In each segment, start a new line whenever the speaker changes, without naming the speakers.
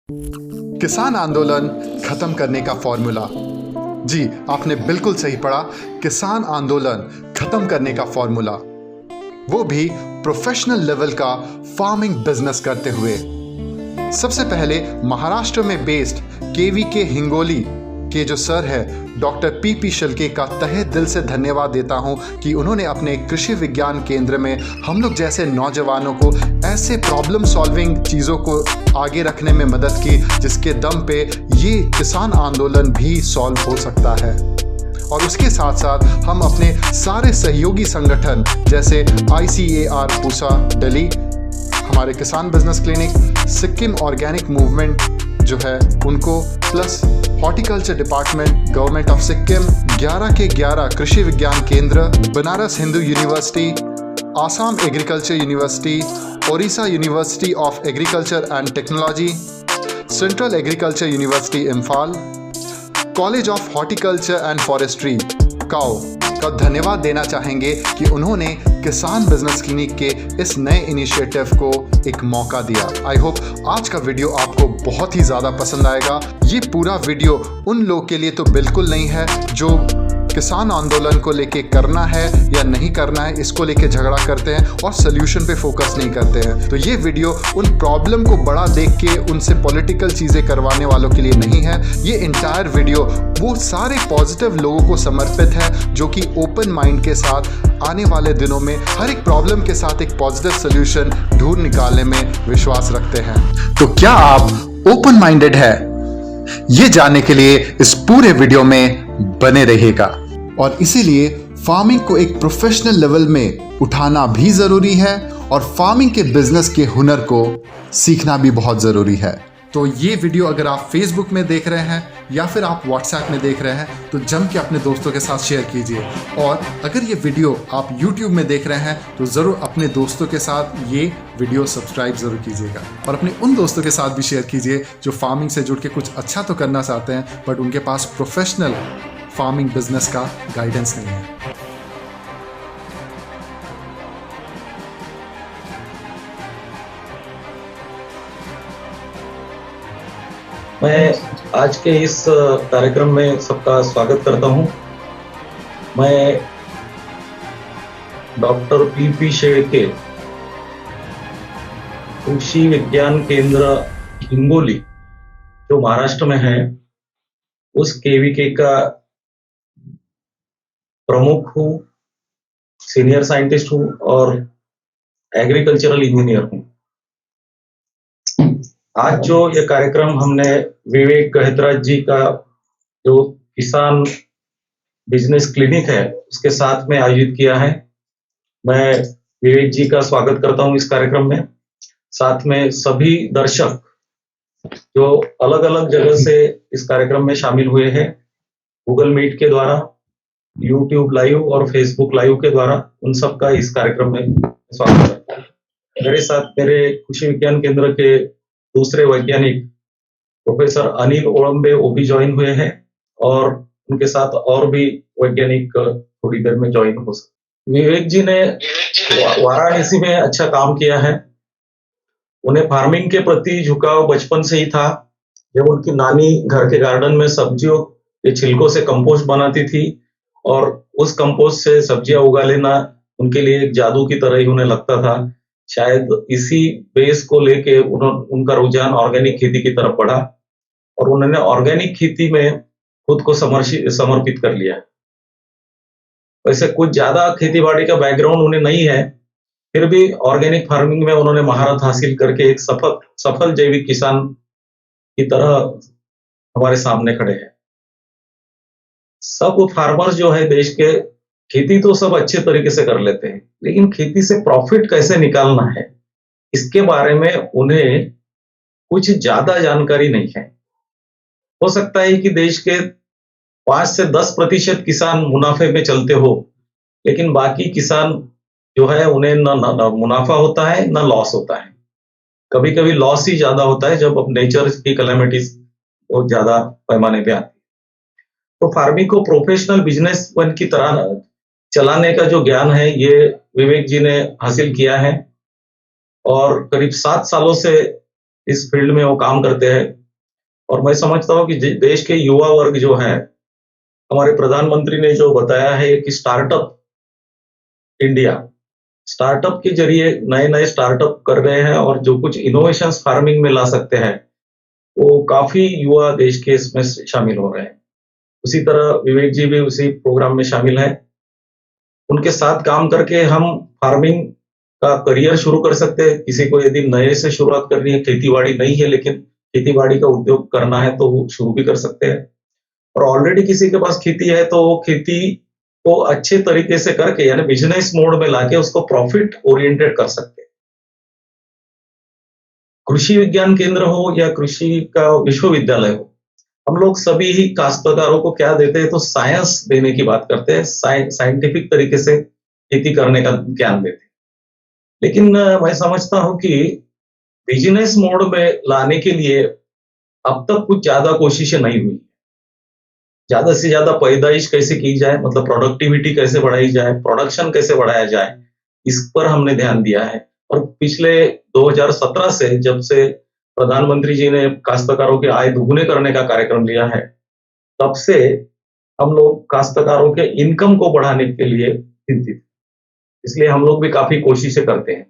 किसान आंदोलन खत्म करने का फॉर्मूला। जी, आपने बिल्कुल सही पढ़ा। किसान आंदोलन खत्म करने का फॉर्मूला, वो भी प्रोफेशनल लेवल का फार्मिंग बिजनेस करते हुए। सबसे पहले महाराष्ट्र में बेस्ड केवीके हिंगोली के जो सर है डॉक्टर पी शिल्के का तहे दिल से धन्यवाद देता हूं कि उन्होंने अपने कृषि विज्ञान केंद्र में हम लोग जैसे नौजवानों को ऐसे प्रॉब्लम सॉल्विंग चीज़ों को आगे रखने में मदद की, जिसके दम पे ये किसान आंदोलन भी सॉल्व हो सकता है। और उसके साथ साथ हम अपने सारे सहयोगी संगठन जैसे ICAR पूसा दिल्ली, हमारे किसान business clinic, Sikkim organic movement जो है उनको, plus horticulture department government of Sikkim, 11 के 11 Krishi Vigyan Kendra, Banaras Hindu university, Assam agriculture university, Odisha university of agriculture and technology, central agriculture university Imphal, college of horticulture and forestry काओ का धन्यवाद देना चाहेंगे कि उन्होंने किसान बिजनेस क्लिनिक के इस नए इनिशिएटिव को एक मौका दिया। आई होप आज का वीडियो आपको बहुत ही ज़्यादा पसंद आएगा। ये पूरा वीडियो उन लोगों के लिए तो बिल्कुल नहीं है जो किसान आंदोलन को लेके करना है या नहीं करना है इसको लेके झगड़ा करते हैं और सोल्यूशन पे फोकस नहीं करते हैं। तो ये वीडियो उन प्रॉब्लम को बड़ा देख के उनसे पॉलिटिकल चीज़ें करवाने वालों के लिए नहीं है। ये इंटायर वीडियो वो सारे पॉजिटिव लोगों को समर्पित है जो कि ओपन माइंड के साथ आने वाले दिनों में हर एक प्रॉब्लम के साथ एक पॉजिटिव सोल्यूशन ढूंढ निकालने में विश्वास रखते हैं। तो क्या आप ओपन माइंडेड है? ये जानने के लिए इस पूरे वीडियो में बने रहिएगा। और इसीलिए फार्मिंग को एक प्रोफेशनल लेवल में उठाना भी जरूरी है और फार्मिंग के बिजनेस के हुनर को सीखना भी बहुत जरूरी है। तो ये वीडियो अगर आप फेसबुक में देख रहे हैं या फिर आप व्हाट्सएप में देख रहे हैं तो जम के अपने दोस्तों के साथ शेयर कीजिए। और अगर ये वीडियो आप यूट्यूब में देख रहे हैं तो ज़रूर अपने दोस्तों के साथ ये वीडियो सब्सक्राइब ज़रूर कीजिएगा और अपने उन दोस्तों के साथ भी शेयर कीजिए जो फार्मिंग से जुड़ के कुछ अच्छा तो करना चाहते हैं बट उनके पास प्रोफेशनल फार्मिंग बिजनेस का गाइडेंस नहीं है।
मैं आज के इस कार्यक्रम में सबका स्वागत करता हूं। मैं डॉक्टर पी शेळके, कृषि विज्ञान केंद्र हिंगोली जो महाराष्ट्र में है, उस केवीके का प्रमुख हूं, सीनियर साइंटिस्ट हूं और एग्रीकल्चरल इंजीनियर हूं। आज जो ये कार्यक्रम हमने विवेक गहतराज जी का जो किसान बिजनेस क्लिनिक है उसके साथ में आयोजित किया है, मैं विवेक जी का स्वागत करता हूं इस कार्यक्रम में। साथ में सभी दर्शक जो अलग अलग जगह से इस कार्यक्रम में शामिल हुए हैं, गूगल मीट के द्वारा, यूट्यूब लाइव और फेसबुक लाइव के द्वारा, उन सबका इस कार्यक्रम में स्वागत करता हूं। मेरे साथ मेरे कृषि विज्ञान केंद्र के दूसरे वैज्ञानिक प्रोफेसर अनिल ओलंबे वो भी ज्वाइन हुए हैं और उनके साथ और भी वैज्ञानिक थोड़ी देर में ज्वाइन हो सकते। विवेक जी ने वाराणसी में अच्छा काम किया है। उन्हें फार्मिंग के प्रति झुकाव बचपन से ही था। जब उनकी नानी घर के गार्डन में सब्जियों के छिलकों से कंपोस्ट बनाती थी और उस कंपोस्ट से सब्जियां उगा लेना उनके लिए एक जादू की तरह ही उन्हें लगता था। शायद इसी बेस को लेके उनका रुझान ऑर्गेनिक खेती की तरफ बढ़ा और उन्होंने ऑर्गेनिक खेती में खुद को समर्पित कर लिया। वैसे कुछ ज्यादा खेती बाड़ी का बैकग्राउंड उन्हें नहीं है, फिर भी ऑर्गेनिक फार्मिंग में उन्होंने महारत हासिल करके एक सफल जैविक किसान की तरह हमारे सामने खड़े हैं। सब फार्मर्स जो है देश के, खेती तो सब अच्छे तरीके से कर लेते हैं, लेकिन खेती से प्रॉफिट कैसे निकालना है इसके बारे में उन्हें कुछ ज्यादा जानकारी नहीं है। हो सकता है कि देश के 5 से 10% किसान मुनाफे में चलते हो, लेकिन बाकी किसान जो है उन्हें न मुनाफा होता है न लॉस होता है। कभी कभी लॉस ही ज्यादा होता है जब नेचर की कैलेमिटीज बहुत ज्यादा पैमाने पे आती है। तो फार्मिंग को प्रोफेशनल बिजनेस की तरह चलाने का जो ज्ञान है ये विवेक जी ने हासिल किया है और करीब 7 सालों से इस फील्ड में वो काम करते हैं। और मैं समझता हूँ कि देश के युवा वर्ग जो है, हमारे प्रधानमंत्री ने जो बताया है कि स्टार्टअप इंडिया, स्टार्टअप के जरिए नए-नए स्टार्टअप कर रहे हैं और जो कुछ इनोवेशंस फार्मिंग में ला सकते हैं, वो काफ़ी युवा देश के इसमें शामिल हो रहे हैं। उसी तरह विवेक जी भी उसी प्रोग्राम में शामिल हैं। उनके साथ काम करके हम फार्मिंग का करियर शुरू कर सकते हैं। किसी को यदि नए से शुरुआत करनी है, खेती-बाड़ी नहीं है लेकिन खेती-बाड़ी का उद्योग करना है तो वो शुरू भी कर सकते हैं। और ऑलरेडी किसी के पास खेती है तो वो खेती को अच्छे तरीके से करके यानी बिज़नेस मोड में लाके उसको प्रॉफिट ओरिएंटेड कर सकते हैं। कृषि विज्ञान केंद्र हो या कृषि का विश्वविद्यालय हो, हम लोग सभी ही काश्तकारों को क्या देते हैं तो साइंस देने की बात करते हैं, साइंटिफिक तरीके से खेती करने का ज्ञान देते हैं। लेकिन मैं समझता हूँ कि बिज़नेस मोड में लाने के लिए अब तक कुछ ज़्यादा कोशिशें नहीं हुई। ज़्यादा से ज़्यादा पैदाइश कैसे की जाए, मतलब प्रोडक्टिविटी कैसे बढ़ाई जाए, प्रोडक्शन कैसे बढ़ाया जाए, इस पर हमने ध्यान दिया है। और पिछले 2017 से जब से प्रधानमंत्री जी ने काश्तकारों की आय दुगुने करने का कार्यक्रम लिया है, तब से हम लोग काश्तकारों के इनकम को बढ़ाने के लिए चिंतित। इसलिए हम लोग भी काफ़ी कोशिशें करते हैं।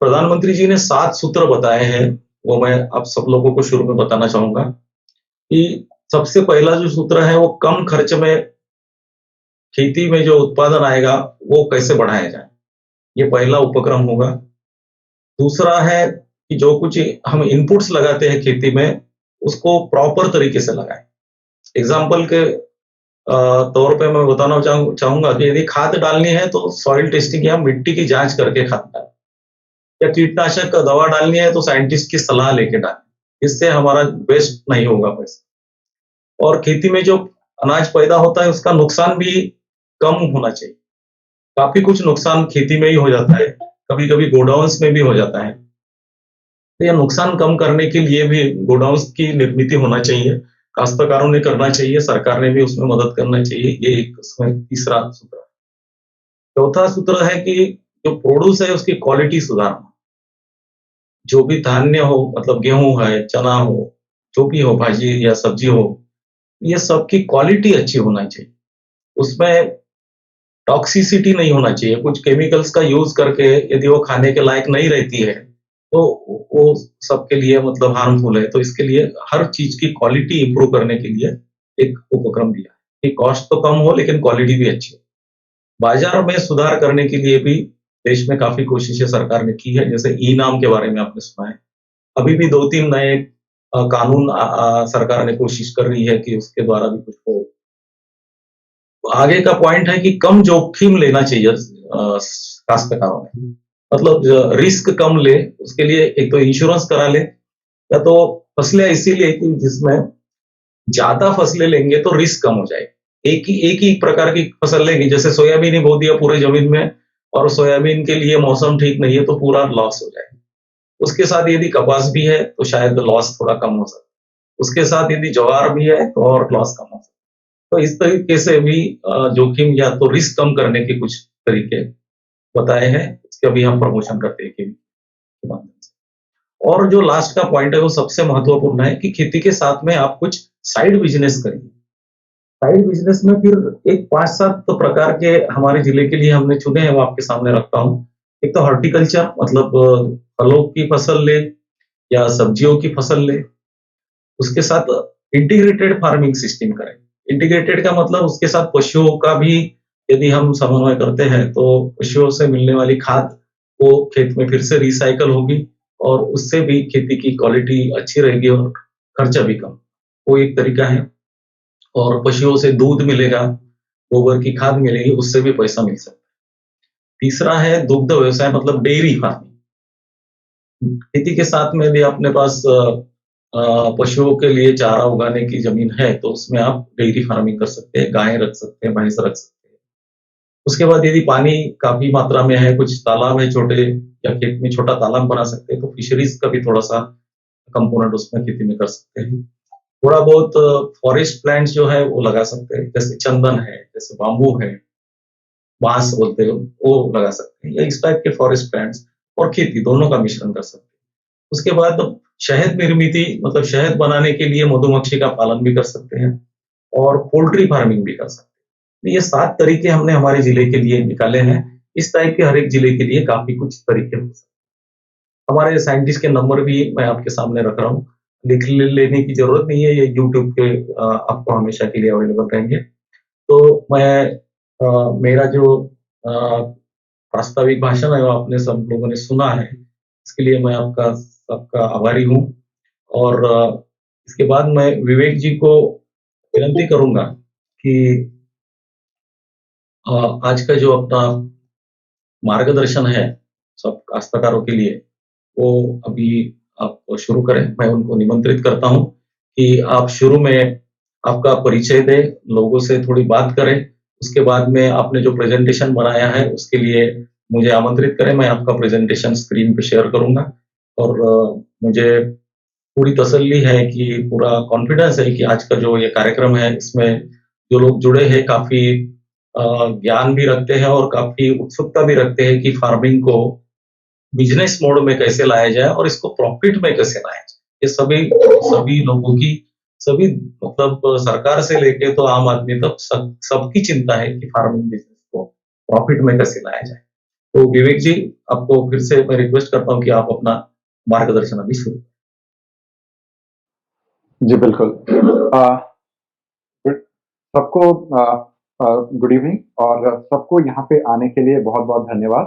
प्रधानमंत्री जी ने 7 सूत्र बताए हैं, वो मैं आप सब लोगों को शुरू में बताना चाहूँगा कि सबसे पहला जो सूत्र है वो कम खर्च में खेती में जो उत्पादन आएगा, वो कैसे बढ़ाया जाए? ये पहला उपक्रम होगा। दूसरा है कि जो कुछ हम इनपुट्स लगाते हैं खेती में, उसको प्रॉपर तरीके से लगाएँ। एग्ज़ाम्पल के तौर पे मैं बताना चाहूँगा कि यदि खाद डालनी है तो सॉइल टेस्टिंग या मिट्टी की जाँच करके खाद डालें। या कीटनाशक का दवा डालनी है तो साइंटिस्ट की सलाह लेके डालें। इससे हमारा वेस्ट नहीं होगा पैसा। और खेती में जो अनाज पैदा होता है उसका नुकसान भी कम होना चाहिए। काफ़ी कुछ नुकसान खेती में ही हो जाता है, कभी-कभी गोडाउन्स में भी हो जाता है। तो ये नुकसान कम करने के लिए भी गोडाउन्स की निर्मित होना चाहिए, काश्तकारों ने करना चाहिए, सरकार ने भी उसमें मदद करना चाहिए। ये एक उसमें तीसरा सूत्र है। चौथा सूत्र है कि जो प्रोड्यूस है उसकी क्वालिटी सुधारना। जो भी धान्य हो मतलब गेहूँ है, चना हो, जो भी हो भाजी या सब्जी हो, ये सबकी क्वालिटी अच्छी होना चाहिए। उसमें टॉक्सिसिटी नहीं होना चाहिए। कुछ केमिकल्स का यूज़ करके यदि वो खाने के लायक नहीं रहती है, तो वो सबके लिए मतलब हार्मफुल है। तो इसके लिए हर चीज़ की क्वालिटी इम्प्रूव करने के लिए एक उपक्रम दिया है कि कॉस्ट तो कम हो लेकिन क्वालिटी भी अच्छी हो। बाज़ार में सुधार करने के लिए भी देश में काफ़ी कोशिशें सरकार ने की है, जैसे ई-नाम के बारे में आपने सुना है। अभी भी 2-3 नए कानून सरकार ने कोशिश कर रही है कि उसके द्वारा भी कुछ हो। आगे का पॉइंट है कि कम जोखिम लेना चाहिए काश्तकारों ने। मतलब रिस्क कम ले, उसके लिए एक तो इंश्योरेंस करा ले या तो फसलें इसीलिए कि जिसमें ज़्यादा फसलें लेंगे तो रिस्क कम हो जाएगा। एक ही प्रकार की फसल लेंगे, जैसे सोयाबीन ही बो दिया पूरे ज़मीन में और सोयाबीन के लिए मौसम ठीक नहीं है तो पूरा लॉस हो जाएगा। उसके साथ यदि कपास भी है तो शायद लॉस थोड़ा कम हो सकता है। उसके साथ यदि ज्वार भी है तो और लॉस कम हो सकता है। तो इस तरीके से भी जोखिम या तो रिस्क कम करने के कुछ तरीके बताए हैं। इसका भी हम प्रमोशन करते हैं खेती के माध्यम से। और जो लास्ट का पॉइंट है वो सबसे महत्वपूर्ण है कि खेती के साथ में आप कुछ साइड बिज़नेस करिए। साइड बिज़नेस में फिर एक 5-7 प्रकार के हमारे जिले के लिए हमने चुने हैं, वो आपके सामने रखता हूँ। एक तो हॉर्टिकल्चर मतलब फलों की फसल ले या सब्जियों की फसल ले। उसके साथ इंटीग्रेटेड फार्मिंग सिस्टम करें। इंटीग्रेटेड का मतलब उसके साथ पशुओं का भी यदि हम समन्वय करते हैं तो पशुओं से मिलने वाली खाद वो खेत में फिर से रिसाइकल होगी और उससे भी खेती की क्वालिटी अच्छी रहेगी और खर्चा भी कम। वो एक तरीका है। और पशुओं से दूध मिलेगा, गोबर की खाद मिलेगी, उससे भी पैसा मिल सकता है। तीसरा है दुग्ध व्यवसाय मतलब डेयरी फार्मिंग। खेती के साथ में यदि अपने पास पशुओं के लिए चारा उगाने की ज़मीन है, तो उसमें आप डेयरी फार्मिंग कर सकते हैं, गायें रख सकते हैं, भैंस रख सकते हैं। उसके बाद यदि पानी काफ़ी मात्रा में है, कुछ तालाब है छोटे या खेत में छोटा तालाब बना सकते हैं, तो फिशरीज़ का भी थोड़ा-सा कंपोनेंट उसमें खेती में कर सकते हैं। थोड़ा बहुत फॉरेस्ट प्लांट्स जो है वो लगा सकते हैं, जैसे चंदन है, जैसे बाम्बू है, बाँस बोलते हो, वो लगा सकते हैं या इस टाइप के फॉरेस्ट प्लांट्स और खेती दोनों का मिश्रण कर सकते हैं। उसके बाद शहद निर्मिती मतलब शहद बनाने के लिए मधुमक्खी का पालन भी कर सकते हैं और पोल्ट्री फार्मिंग भी कर सकते हैं। तो ये 7 तरीके हमने हमारे जिले के लिए निकाले हैं। इस टाइप के हर एक जिले के लिए काफ़ी कुछ तरीके हो सकते हैं। हमारे साइंटिस्ट के नंबर भी मैं आपके सामने रख रहा हूँ। लिख ले लेने की ज़रूरत नहीं है, ये यूट्यूब पे आपको हमेशा के लिए अवेलेबल रहेंगे। तो मेरा जो प्रास्ताविक भाषण है वो आपने सब लोगों ने सुना है। इसके लिए मैं आपका सबका आभारी हूँ और इसके बाद मैं विवेक जी को विनती करूँगा कि आज का जो अपना मार्गदर्शन है सब काश्तकारों के लिए, वो अभी आप शुरू करें। मैं उनको निमंत्रित करता हूँ कि आप शुरू में आपका परिचय दें, लोगों से थोड़ी बात करें, उसके बाद में आपने जो प्रेज़ेंटेशन बनाया है, उसके लिए मुझे आमंत्रित करें। मैं आपका प्रेज़ेंटेशन स्क्रीन पे शेयर करूँगा और मुझे पूरी तसल्ली है कि पूरा कॉन्फिडेंस है कि आज का जो ये कार्यक्रम है, इसमें जो लोग जुड़े हैं काफ़ी ज्ञान भी रखते हैं और काफ़ी उत्सुकता भी रखते हैं कि फार्मिंग को बिज़नेस मोड में कैसे लाया जाए और इसको प्रॉफ़िट में कैसे लाया जाए। ये सभी सभी लोगों की सभी मतलब सरकार से लेके तो आम आदमी तक सबकी चिंता है कि फार्मिंग बिज़नेस को प्रॉफ़िट में कैसे लाया जाए। तो विवेक जी, आपको फिर से मैं रिक्वेस्ट करता हूँ कि आप अपना मार्गदर्शन अभी शुरू करें।
जी बिल्कुल। गुड सबको गुड इवनिंग और सबको यहाँ पे आने के लिए बहुत-बहुत धन्यवाद।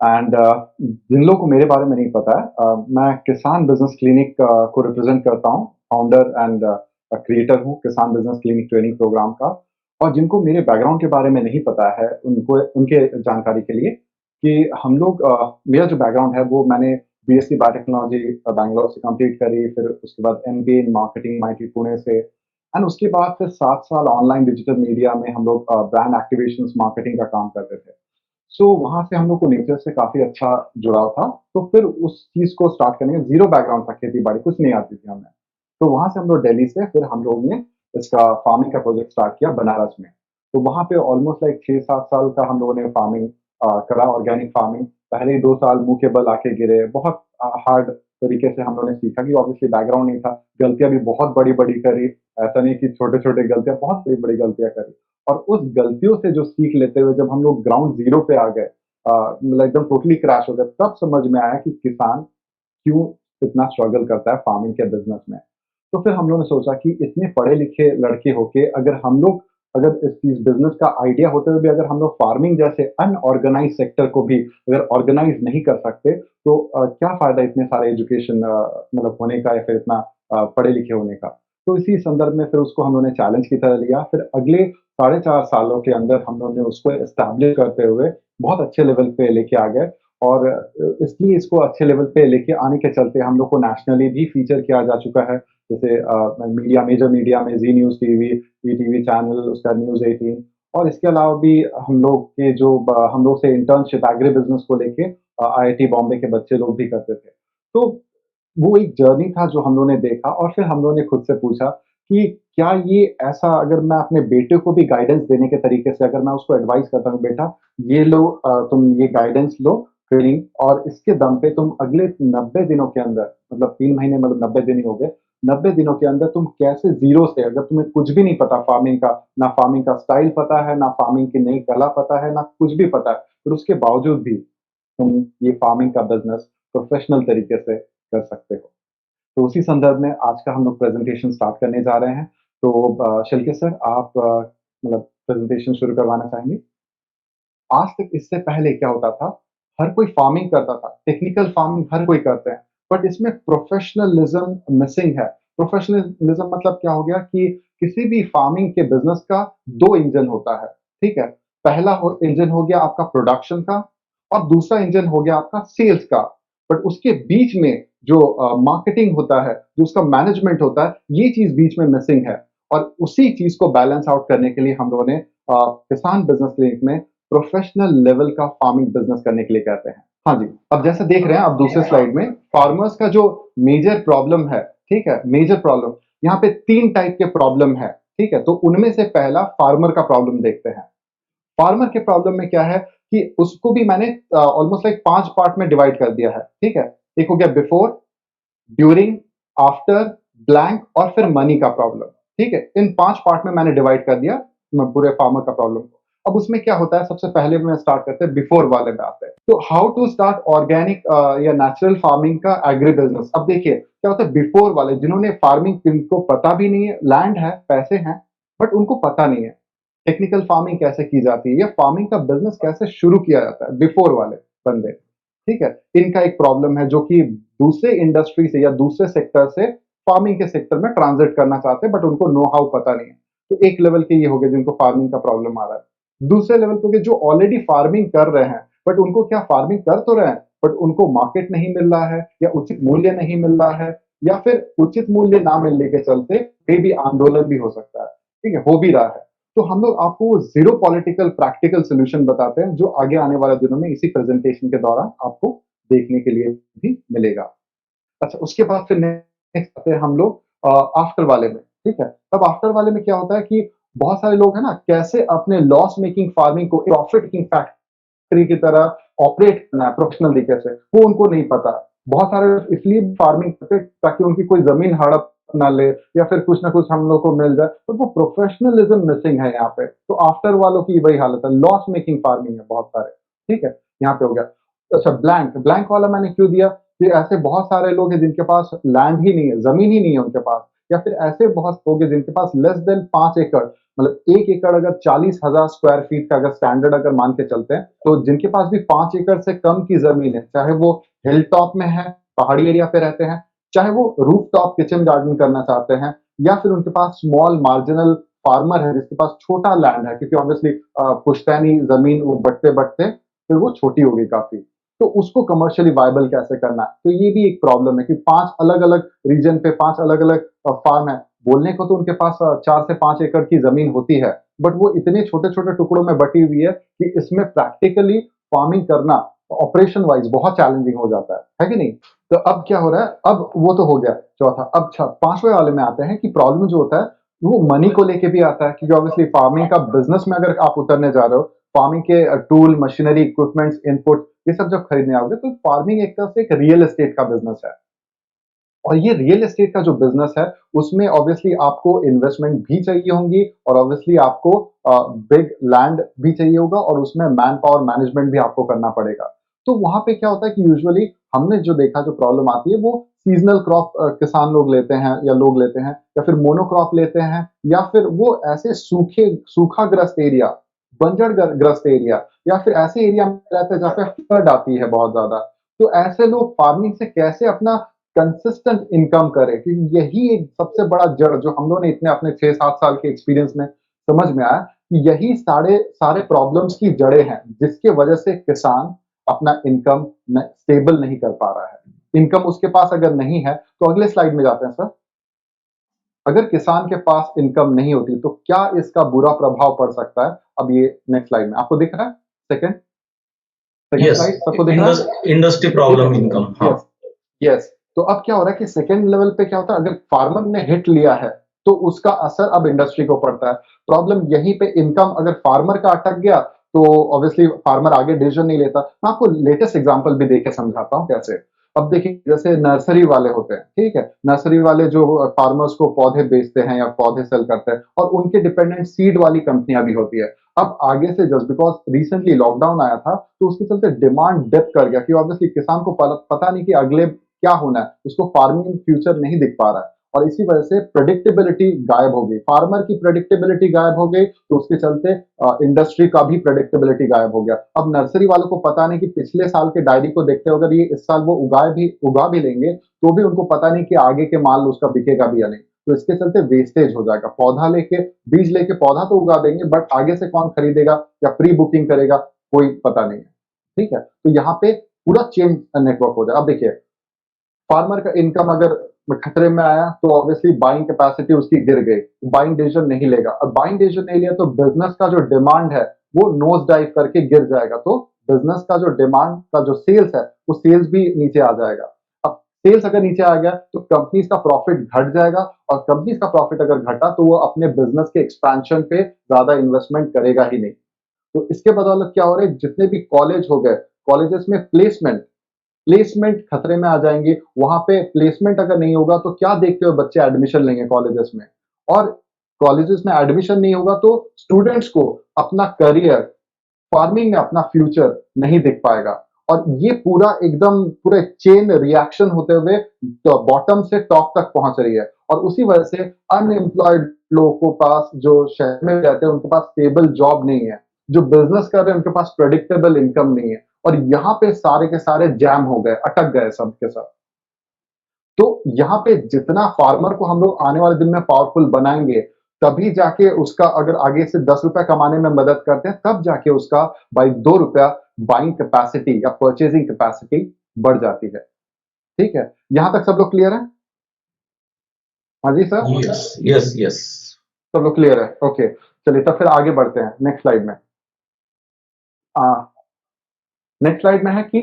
एंड जिन लोगों को मेरे बारे में नहीं पता है, मैं किसान बिज़नेस क्लिनिक को रिप्रेज़ेंट करता हूँ, फाउंडर एंड क्रिएटर हूँ किसान बिज़नेस क्लिनिक ट्रेनिंग प्रोग्राम का। और जिनको मेरे बैकग्राउंड के बारे में नहीं पता है, उनको उनके जानकारी के लिए कि हम लोग मेरा जो बैकग्राउंड है वो मैंने बीएससी बायोटेक्नोलॉजी बैंगलोर से कंप्लीट करी, फिर उसके बाद MBA in marketing IIT Pune से एंड उसके बाद फिर 7 साल ऑनलाइन डिजिटल मीडिया में हम लोग ब्रांड एक्टिवेशंस मार्केटिंग का काम करते थे। सो वहाँ से हम लोग को नेचर से काफ़ी अच्छा जुड़ाव था, तो फिर उस चीज़ को स्टार्ट करने का ज़ीरो बैकग्राउंड था, खेती-बाड़ी कुछ नहीं आती थी हमें। तो वहाँ से हम लोग दिल्ली से फिर हम लोग ने इसका फार्मिंग का प्रोजेक्ट स्टार्ट किया बनारस में। तो वहाँ पे ऑलमोस्ट लाइक 6-7 साल का हम लोगों ने फार्मिंग करा, ऑर्गेनिक फार्मिंग। पहले ही 2 साल मुँह के बल आके गिरे, बहुत हार्ड तरीके से हम लोगों ने सीखा कि ऑब्वियसली बैकग्राउंड नहीं था, गलतियाँ भी बहुत बड़ी-बड़ी करी, ऐसा नहीं कि छोटे-छोटे गलतियाँ, बहुत बड़ी-बड़ी गलतियाँ करी। और उस गलतियों से जो सीख लेते हुए जब हम लोग ग्राउंड ज़ीरो पे आ गए, मतलब एकदम टोटली क्रैश हो गए, तब समझ में आया कि किसान क्यों इतना स्ट्रगल करता है फार्मिंग के बिज़नेस में। तो फिर हम लोगों ने सोचा कि इतने पढ़े-लिखे लड़के होके अगर इस चीज़ बिज़नेस का आइडिया होते हुए भी अगर हम लोग फार्मिंग जैसे अनऑर्गेनाइज़ सेक्टर को भी अगर ऑर्गेनाइज़ नहीं कर सकते, तो क्या फ़ायदा इतने सारे एजुकेशन मतलब होने का या फिर इतना पढ़े-लिखे होने का। तो इसी संदर्भ में फिर उसको हम लोगों ने चैलेंज की तरह लिया। फिर अगले साढ़े 4 सालों के अंदर हम लोगों ने उसको एस्टेब्लिश करते हुए बहुत अच्छे लेवल पे लेके आ गए और इसलिए इसको अच्छे लेवल पे लेके आने के चलते हम लोग को नेशनली भी फीचर किया जा चुका है। जैसे मीडिया मेजर मीडिया में ज़ी न्यूज़ टीवी, ईटीवी चैनल, उसका न्यूज़ 18 और इसके अलावा भी हम लोग के जो हम लोग से इंटर्नशिप एग्री बिज़नेस को लेके आईआईटी बॉम्बे के बच्चे लोग भी करते थे। तो वो एक जर्नी था जो हम लोगों ने देखा और फिर हम लोगों ने खुद से पूछा कि क्या ये ऐसा अगर मैं अपने बेटे को भी गाइडेंस देने के तरीके से अगर मैं उसको एडवाइस करता हूँ, बेटा ये लो तुम ये गाइडेंस लो ट्रेनिंग और इसके दम पे तुम अगले 90 दिनों के अंदर मतलब 3 महीने मतलब 90 दिन ही हो गए। 90 दिनों के अंदर तुम कैसे ज़ीरो से अगर तुम्हें कुछ भी नहीं पता फार्मिंग का, ना फार्मिंग का स्टाइल पता है, ना फार्मिंग की नई कला पता है, ना कुछ भी पता है, फिर उसके बावजूद भी तुम ये फार्मिंग का बिज़नेस प्रोफ़ेशनल तरीके से कर सकते हो। तो उसी संदर्भ में आज का हम लोग प्रेज़ेंटेशन स्टार्ट करने जा रहे हैं। तो शिल्के सर आप मतलब प्रेज़ेंटेशन शुरू करवाना चाहेंगे? आज तक इससे पहले क्या होता था, हर कोई फार्मिंग करता था, टेक्निकल फार्मिंग हर कोई करते हैं, बट इसमें प्रोफ़ेशनलिज़्म मिसिंग है। प्रोफ़ेशनलिज़्म मतलब क्या हो गया कि किसी भी फार्मिंग के बिज़नेस का 2 इंजन होता है, ठीक है? पहला हो इंजन हो गया आपका प्रोडक्शन का और दूसरा इंजन हो गया आपका सेल्स का। बट उसके बीच में जो मार्केटिंग होता है, जो उसका मैनेजमेंट होता है, ये चीज़ बीच में मिसिंग है और उसी चीज़ को बैलेंस आउट करने के लिए हम लोगों ने किसान बिज़नेस क्लिनिक में प्रोफेशनल लेवल का फार्मिंग बिज़नेस करने के लिए कहते हैं। हाँ जी, अब जैसे देख रहे हैं आप दूसरे स्लाइड में फार्मर्स का जो मेजर प्रॉब्लम है, ठीक है? मेजर प्रॉब्लम यहाँ पे 3 टाइप के प्रॉब्लम है, ठीक है? तो उनमें से पहला फार्मर का प्रॉब्लम देखते हैं। फार्मर के प्रॉब्लम में क्या है कि उसको भी मैंने ऑलमोस्ट लाइक 5 पार्ट में डिवाइड कर दिया है, ठीक है? एक हो गया बिफोर, ड्यूरिंग, आफ्टर, ब्लैंक और फिर मनी का प्रॉब्लम। ठीक है, इन 5 पार्ट में मैंने डिवाइड कर दिया पूरे फार्मर का प्रॉब्लम को। अब उसमें क्या होता है, सबसे पहले में स्टार्ट करते हैं बिफोर वाले में आते हैं। तो हाउ टू स्टार्ट ऑर्गेनिक या नेचुरल फार्मिंग का एग्री बिजनेस। अब देखिए क्या होता है, बिफोर वाले जिन्होंने फार्मिंग, जिनको पता भी नहीं है, लैंड है, पैसे हैं, बट उनको पता नहीं है टेक्निकल फार्मिंग कैसे की जाती है या फार्मिंग का बिजनेस कैसे शुरू किया जाता है, बिफोर वाले बंदे। ठीक है, इनका एक प्रॉब्लम है जो कि दूसरे इंडस्ट्री से या दूसरे सेक्टर से फार्मिंग के सेक्टर में ट्रांजिट करना चाहते हैं, बट उनको नो हाउ पता नहीं है। तो एक लेवल के ये हो गए जिनको फार्मिंग का प्रॉब्लम आ रहा है। दूसरे लेवल पे जो ऑलरेडी फार्मिंग कर रहे हैं, बट उनको क्या, फार्मिंग कर तो रहे हैं, बट उनको मार्केट नहीं मिल रहा है या उचित मूल्य नहीं मिल रहा है, या फिर उचित मूल्य ना मिलने के चलते ये भी आंदोलन भी हो सकता है। ठीक है, हो भी रहा है। तो हम लोग आपको वो ज़ीरो पॉलिटिकल प्रैक्टिकल सॉल्यूशन बताते हैं, जो आगे आने वाले दिनों में इसी प्रेजेंटेशन के दौरान आपको देखने के लिए भी मिलेगा। अच्छा, उसके बाद फिर नेक्स्ट आते हैं हम लोग आफ्टर वाले में। ठीक है, अब आफ्टर वाले में क्या होता है कि बहुत सारे लोग हैं ना, कैसे अपने लॉस मेकिंग फार्मिंग को प्रॉफिट मेकिंग फैक्ट्री की तरह ऑपरेट करना है प्रोफेशनल तरीके से, वो उनको नहीं पता। बहुत सारे लोग इसलिए फार्मिंग करते हैं ताकि उनकी कोई जमीन हड़प ना ले या फिर कुछ ना कुछ हम लोग को मिल जाए, तो वो प्रोफेशनलिज्म मिसिंग है यहाँ पे। तो आफ्टर वालों की वही हालत है, लॉस मेकिंग फार्मिंग है बहुत सारे। ठीक है, यहाँ पे हो गया। अच्छा, ब्लैंक ब्लैंक वाला मैंने क्यों दिया कि ऐसे बहुत सारे लोग हैं जिनके पास लैंड ही नहीं है, जमीन ही नहीं है उनके पास, या फिर ऐसे बहुत लोग हैं जिनके पास लेस देन 5 एकड़, मतलब 1 एकड़ अगर 40,000 स्क्वायर फीट का अगर स्टैंडर्ड अगर मान के चलते हैं, तो जिनके पास भी 5 एकड़ से कम की जमीन है, चाहे वो हिल टॉप में है, पहाड़ी एरिया पे रहते हैं, चाहे वो रूफ टॉप किचन गार्डन करना चाहते हैं, या फिर उनके पास स्मॉल मार्जिनल फार्मर है जिसके पास छोटा लैंड है, क्योंकि ऑब्वियसली पुश्तैनी जमीन वो बढ़ते बढ़ते फिर वो छोटी हो गई काफी, तो उसको कमर्शियली वायबल कैसे करना है। तो ये भी एक प्रॉब्लम है कि 5 अलग-अलग रीजन पे 5 अलग-अलग फार्म है। बोलने को तो उनके पास 4 से 5 एकड़ की ज़मीन होती है, बट वो इतने छोटे-छोटे टुकड़ों में बटी हुई है कि इसमें प्रैक्टिकली फार्मिंग करना ऑपरेशन वाइज़ बहुत चैलेंजिंग हो जाता है कि नहीं? तो अब क्या हो रहा है, अब वो तो हो गया चौथा, अब 5वें वाले में आते हैं कि प्रॉब्लम जो होता है, वो मनी को लेके भी आता है, क्योंकि ऑब्वियसली फार्मिंग का बिज़नेस में अगर आप उतरने जा रहे हो, फार्मिंग के टूल, मशीनरी, इक्विपमेंट्स, इनपुट ये सब जब खरीदने आओगे, तो फार्मिंग एक तरह से एक रियल एस्टेट का बिज़नेस है। और ये रियल एस्टेट का जो बिज़नेस है, उसमें ऑब्वियसली आपको इन्वेस्टमेंट भी चाहिए होंगी और ऑब्वियसली आपको बिग लैंड भी चाहिए होगा और उसमें मैन पावर मैनेजमेंट भी आपको करना पड़ेगा। तो वहाँ पे क्या होता है कि यूजुअली हमने जो देखा, जो प्रॉब्लम आती है, वो सीज़नल क्रॉप किसान लोग लेते हैं या लोग लेते हैं, या फिर मोनोक्रॉप लेते हैं, या फिर वो ऐसे सूखाग्रस्त एरिया, बंजर ग्रस्त एरिया, या फिर ऐसे एरिया में रहते हैं जहाँ पे फ्लड आती है बहुत ज़्यादा। तो ऐसे लोग फार्मिंग से कैसे अपना कंसिस्टेंट इनकम करे, क्योंकि यही एक सबसे बड़ा जड़ जो हम लोगों ने इतने अपने 6-7 साल के एक्सपीरियंस में समझ में आया कि यही सारे सारे प्रॉब्लम्स की जड़ें हैं, जिसके वजह से किसान अपना इनकम स्टेबल नहीं कर पा रहा है। इनकम उसके पास अगर नहीं है, तो अगले स्लाइड में जाते हैं सर। अगर किसान के पास इनकम नहीं होती, तो क्या इसका बुरा प्रभाव पड़ सकता है? अब ये नेक्स्ट स्लाइड में आपको दिख रहा है? सेकंड सेकंड
यस,
स्लाइड सबको दिख रहा है?
इंडस्ट्री
ठीक
प्रॉब्लम
है।
इनकम, हाँ।
Yes, yes. तो अब क्या हो रहा है कि सेकंड लेवल पे क्या होता है, अगर फार्मर ने हिट लिया है, तो उसका असर अब इंडस्ट्री को पड़ता है। प्रॉब्लम यहीं पे, इनकम अगर फार्मर का अटक गया, तो ऑब्वियसली फार्मर आगे डिसीजन नहीं लेता। मैं आपको लेटेस्ट एग्जांपल भी देके समझाता हूँ कैसे। अब देखिए, जैसे नर्सरी वाले होते हैं, ठीक है? नर्सरी वाले जो फार्मर्स को पौधे बेचते हैं या पौधे सेल करते हैं, और उनके डिपेंडेंट सीड वाली कंपनियां भी होती है। अब आगे से जस्ट बिकॉज़ रिसेंटली लॉकडाउन आया था, तो उसके चलते डिमांड डिप कर गया कि ऑब्वियसली किसान को पता नहीं कि अगले क्या होना है, उसको फार्मिंग फ्यूचर नहीं दिख पा रहा है, और इसी वजह से प्रेडिक्टेबिलिटी गायब हो गई। फार्मर की प्रेडिक्टेबिलिटी गायब हो गई, तो उसके चलते इंडस्ट्री का भी प्रेडिक्टेबिलिटी गायब हो गया। अब नर्सरी वालों को पता नहीं कि पिछले साल के डायरी को देखते हुए अगर ये इस साल वो उगा भी लेंगे, तो भी उनको पता नहीं कि आगे के माल उसका बिकेगा भी या नहीं। तो इसके चलते वेस्टेज हो जाएगा। बीज लेके पौधा तो उगा देंगे, बट आगे से कौन खरीदेगा या प्री बुकिंग करेगा, कोई पता नहीं है। ठीक है? तो यहाँ पे पूरा चेन नेटवर्क हो जाए। अब देखिए, फार्मर का इनकम अगर खतरे में आया, तो ऑब्वियसली बाइंग कैपेसिटी उसकी गिर गई, बाइंग डिसीजन नहीं लेगा। अब बाइंग डिसीजन नहीं लिया, तो बिजनेस का जो डिमांड है, वो नोज डाइव करके गिर जाएगा। तो बिजनेस का जो डिमांड का जो सेल्स है, वो सेल्स भी नीचे आ जाएगा। अब सेल्स अगर नीचे आ गया, तो कंपनीज का प्रॉफिट घट जाएगा, और कंपनीज का प्रॉफिट अगर घटा, तो वो अपने बिजनेस के एक्सपेंशन पे ज्यादा इन्वेस्टमेंट करेगा ही नहीं। तो इसके बदौलत क्या हो रहा है, जितने भी कॉलेज हो गए, कॉलेजेस में प्लेसमेंट
प्लेसमेंट खतरे में आ जाएंगी। वहां पे प्लेसमेंट अगर नहीं होगा तो क्या देखते हुए बच्चे एडमिशन लेंगे कॉलेजेस में, और कॉलेजेस में एडमिशन नहीं होगा तो स्टूडेंट्स को अपना करियर, फार्मिंग में अपना फ्यूचर नहीं दिख पाएगा। और ये पूरा एकदम पूरे चेन रिएक्शन होते हुए तो बॉटम से टॉप तक पहुंच रही है, और उसी वजह से अनएम्प्लॉयड लोगों को पास, जो शहर में रहते हैं उनके पास स्टेबल जॉब नहीं है, जो बिजनेस कर रहे हैं उनके पास प्रेडिक्टेबल इनकम नहीं है, और यहाँ पे सारे के सारे जैम हो गए, अटक गए सब के सब। तो यहाँ पे जितना फार्मर को हम लोग आने वाले दिन में पावरफुल बनाएंगे, तभी जाके उसका, अगर आगे से 10 रुपया कमाने में मदद करते हैं, तब जाके उसका भाई 2 रुपया बाइंग कैपेसिटी या परचेजिंग कैपेसिटी बढ़ जाती है। ठीक है, यहां तक सब लोग क्लियर है? हाँ जी सर,
यस यस यस।
सब लोग क्लियर है? ओके, चलिए तब फिर आगे बढ़ते हैं नेक्स्ट स्लाइड में। नेक्स्ट स्लाइड में है कि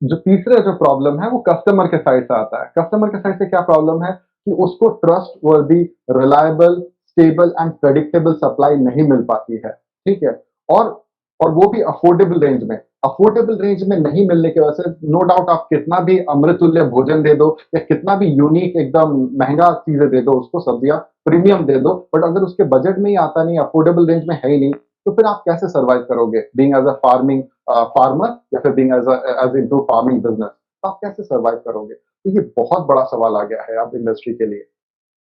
जो तीसरा जो प्रॉब्लम है वो कस्टमर के साइड से आता है। कस्टमर के साइड से क्या प्रॉब्लम है कि उसको ट्रस्ट वर्दी, reliable, stable and predictable supply नहीं मिल पाती है। ठीक है, और और वो भी अफोर्डेबल रेंज में। अफोर्डेबल रेंज में नहीं मिलने की वजह से नो डाउट आप कितना भी अमृतुल्य भोजन दे दो या कितना भी यूनिक एकदम महंगा चीजें दे दो उसको, सब्जियां प्रीमियम दे दो, बट अगर उसके बजट में ही आता नहीं, अफोर्डेबल रेंज में है ही नहीं, तो फिर आप कैसे सर्वाइव करोगे being as a farming farmer, या फिर being as into farming business? तो आप कैसे सर्वाइव करोगे? तो ये बहुत बड़ा सवाल आ गया है अब इंडस्ट्री के लिए।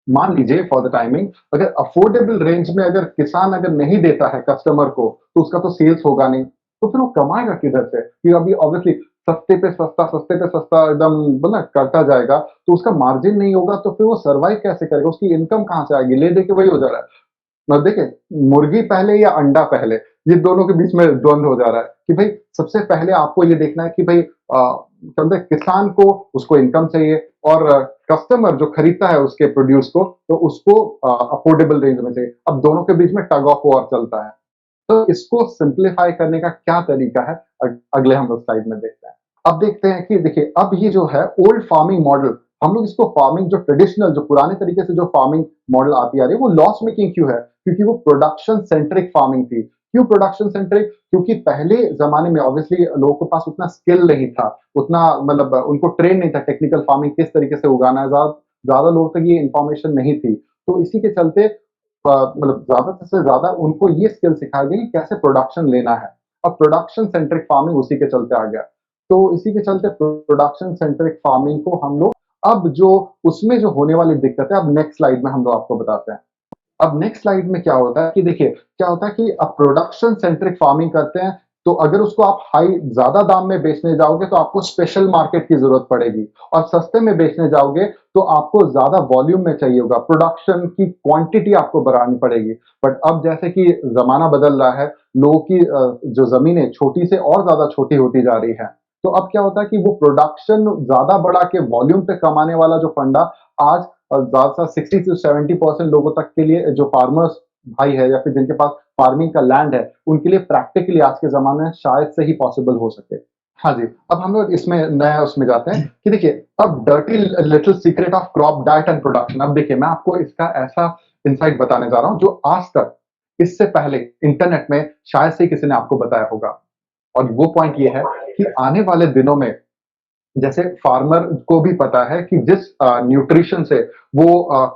मान लीजिए फॉर द टाइमिंग, अगर अफोर्डेबल रेंज में अगर किसान अगर नहीं देता है कस्टमर को, तो उसका तो सेल्स होगा नहीं, तो फिर वो कमाएगा किधर से? कि अभी ऑब्वियसली सस्ते पे सस्ता एकदम बोला करता जाएगा, तो उसका मार्जिन नहीं होगा, तो फिर वो सर्वाइव कैसे करेगा? उसकी इनकम कहाँ से आएगी? ले दे के वही हो जा रहा है। मतलब देखिए, मुर्गी पहले या अंडा पहले, ये दोनों के बीच में द्वंद्व हो जा रहा है कि भाई सबसे पहले आपको ये देखना है कि भाई क्या बोलते हैं, किसान को उसको इनकम चाहिए, और कस्टमर जो खरीदता है उसके प्रोड्यूस को, तो उसको अफोर्डेबल रेंज में चाहिए। अब दोनों के बीच में टग ऑफ वॉर चलता है। तो इसको सिंप्लीफाई करने का क्या तरीका है, अगले हम लोग स्लाइड में देखते हैं। अब देखते हैं कि देखिए, अब ये जो है ओल्ड फार्मिंग मॉडल, हम लोग इसको फार्मिंग जो ट्रेडिशनल, जो पुराने तरीके से जो फार्मिंग मॉडल आती आ रही है, वो लॉस मेकिंग क्यों है? क्योंकि वो प्रोडक्शन सेंट्रिक फार्मिंग थी। क्यों प्रोडक्शन सेंट्रिक? क्योंकि पहले जमाने में ऑब्वियसली लोगों के पास उतना स्किल नहीं था, उतना मतलब उनको ट्रेन नहीं था टेक्निकल फार्मिंग किस तरीके से उगाना है, ज्यादा लोगों तक ये इंफॉर्मेशन नहीं थी। तो इसी के चलते मतलब ज्यादा से ज्यादा उनको ये स्किल सिखाई गई कि कैसे प्रोडक्शन लेना है। अब प्रोडक्शन सेंट्रिक फार्मिंग उसी के चलते आ गया। तो इसी के चलते प्रोडक्शन सेंट्रिक फार्मिंग को हम लोग, अब जो उसमें जो होने वाली दिक्कत है, अब नेक्स्ट स्लाइड में हम लोग आपको बताते हैं। अब नेक्स्ट स्लाइड में क्या होता है कि देखिए, क्या होता है कि अब प्रोडक्शन सेंट्रिक फार्मिंग करते हैं, तो अगर उसको आप हाई ज्यादा दाम में बेचने जाओगे तो आपको स्पेशल मार्केट की जरूरत पड़ेगी, और सस्ते में बेचने जाओगे तो आपको ज्यादा वॉल्यूम में चाहिए होगा, प्रोडक्शन की क्वांटिटी आपको बढ़ानी पड़ेगी। बट अब जैसे कि जमाना बदल रहा है, लोगों की जो जमीनें छोटी से और ज्यादा छोटी होती जा रही है, तो अब क्या होता है कि वो प्रोडक्शन ज्यादा बढ़ा के वॉल्यूम पे कमाने वाला जो फंडा आज ज्यादा 60 से 70% लोगों तक के लिए, जो फार्मर्स भाई है या फिर जिनके पास फार्मिंग का लैंड है, उनके लिए प्रैक्टिकली आज के जमाने में शायद से ही पॉसिबल हो सके। हाँ जी, अब हम लोग इसमें नया उसमें जाते हैं कि देखिए, अब dirty little secret of crop diet and production. अब देखिए, मैं आपको इसका ऐसा इंसाइट बताने जा रहा हूं जो आज तक, इससे पहले इंटरनेट में शायद से किसी ने आपको बताया होगा। और वो पॉइंट ये है कि आने वाले दिनों में, जैसे फार्मर को भी पता है कि जिस न्यूट्रिशन से वो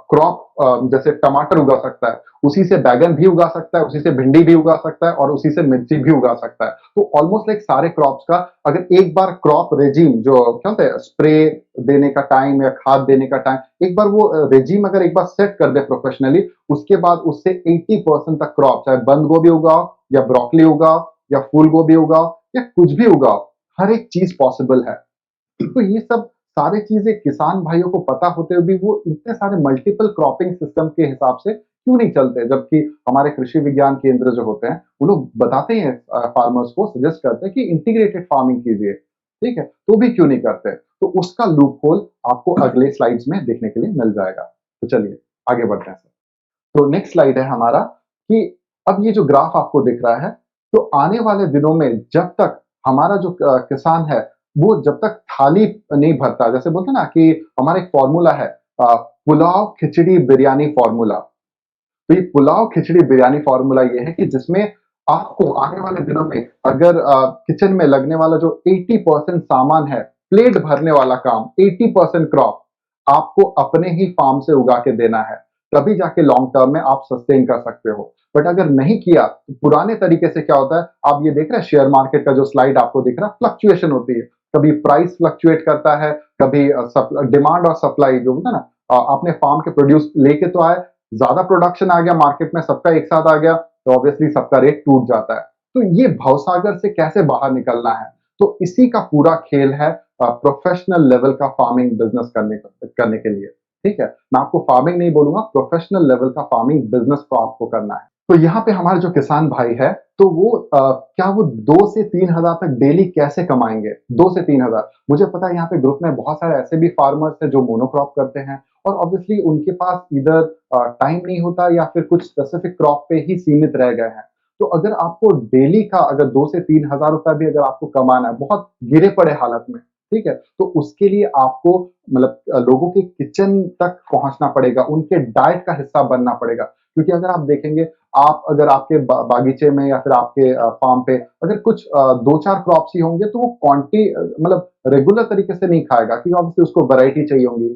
क्रॉप, जैसे टमाटर उगा सकता है, उसी से बैगन भी उगा सकता है, उसी से भिंडी भी उगा सकता है, और उसी से मिर्ची भी उगा सकता है। तो ऑलमोस्ट लाइक सारे क्रॉप्स का, अगर एक बार क्रॉप रेजिम, जो क्या होता है स्प्रे देने का टाइम या खाद देने का टाइम, एक बार वो रेजिम अगर एक बार सेट कर दे प्रोफेशनली, उसके बाद उससे 80% तक क्रॉप, चाहे बंद गोभी उगाओ या ब्रोकली उगाओ या फूल गोभी उगाओ या कुछ भी उगाओ, हर एक चीज पॉसिबल है। तो ये सब सारी चीजें किसान भाइयों को पता होते हुए भी वो इतने सारे मल्टीपल क्रॉपिंग सिस्टम के हिसाब से क्यों नहीं चलते? जबकि हमारे कृषि विज्ञान केंद्र जो होते हैं, वो लोग बताते हैं, फार्मर्स को सजेस्ट करते हैं कि इंटीग्रेटेड फार्मिंग कीजिए, ठीक है, तो भी क्यों नहीं करते? तो उसका लूप होल आपको अगले स्लाइड्स में देखने के लिए मिल जाएगा। तो चलिए आगे बढ़ते हैं सर। तो नेक्स्ट स्लाइड है हमारा कि अब ये जो ग्राफ आपको दिख रहा है, तो आने वाले दिनों में जब तक हमारा जो किसान है, वो जब तक थाली नहीं भरता, जैसे बोलते हैं ना कि हमारा एक फॉर्मूला है, पुलाव खिचड़ी बिरयानी फॉर्मूला। तो ये पुलाव खिचड़ी बिरयानी फॉर्मूला ये है कि जिसमें आपको आने वाले दिनों में अगर किचन में लगने वाला जो 80% सामान है, प्लेट भरने वाला काम 80% क्रॉप आपको अपने ही फार्म से उगा के देना है, तभी जाके लॉन्ग टर्म में आप सस्टेन कर सकते हो। बट अगर नहीं किया तो पुराने तरीके से क्या होता है, आप ये देख रहे हैं शेयर मार्केट का जो स्लाइड आपको दिख रहा है, फ्लक्चुएशन होती है। कभी प्राइस फ्लक्चुएट करता है, कभी डिमांड और सप्लाई जो होता है ना, आपने फार्म के प्रोड्यूस लेके तो आए, ज्यादा प्रोडक्शन आ गया मार्केट में, सबका एक साथ आ गया, तो ऑब्वियसली सबका रेट टूट जाता है। तो ये भवसागर से कैसे बाहर निकलना है, तो इसी का पूरा खेल है प्रोफेशनल लेवल का फार्मिंग बिजनेस करने के लिए। ठीक है, मैं आपको फार्मिंग नहीं बोलूंगा, प्रोफेशनल लेवल का फार्मिंग बिजनेस को आपको करना है। तो यहाँ पे हमारे जो किसान भाई है, तो वो क्या वो 2 से 3 हजार तक डेली कैसे कमाएंगे? 2 से 3 हजार। मुझे पता है यहाँ पे ग्रुप में बहुत सारे ऐसे भी फार्मर्स हैं जो मोनोक्रॉप करते हैं, और ऑब्वियसली उनके पास इधर टाइम नहीं होता या फिर कुछ स्पेसिफिक क्रॉप पे ही सीमित रह गए हैं। तो अगर आपको डेली का अगर 2 से 3 हजार रुपया भी अगर आपको कमाना है बहुत गिरे पड़े हालत में, ठीक है, तो उसके लिए आपको मतलब लोगों के किचन तक पहुंचना पड़ेगा, उनके डाइट का हिस्सा बनना पड़ेगा। क्योंकि अगर आप देखेंगे, आप अगर आपके बागीचे में या फिर आपके फार्म पे अगर कुछ 2-4 क्रॉप्स ही होंगे, तो वो मतलब रेगुलर तरीके से नहीं खाएगा, क्योंकि ऑब्वियसली उसको वैरायटी चाहिए होंगी,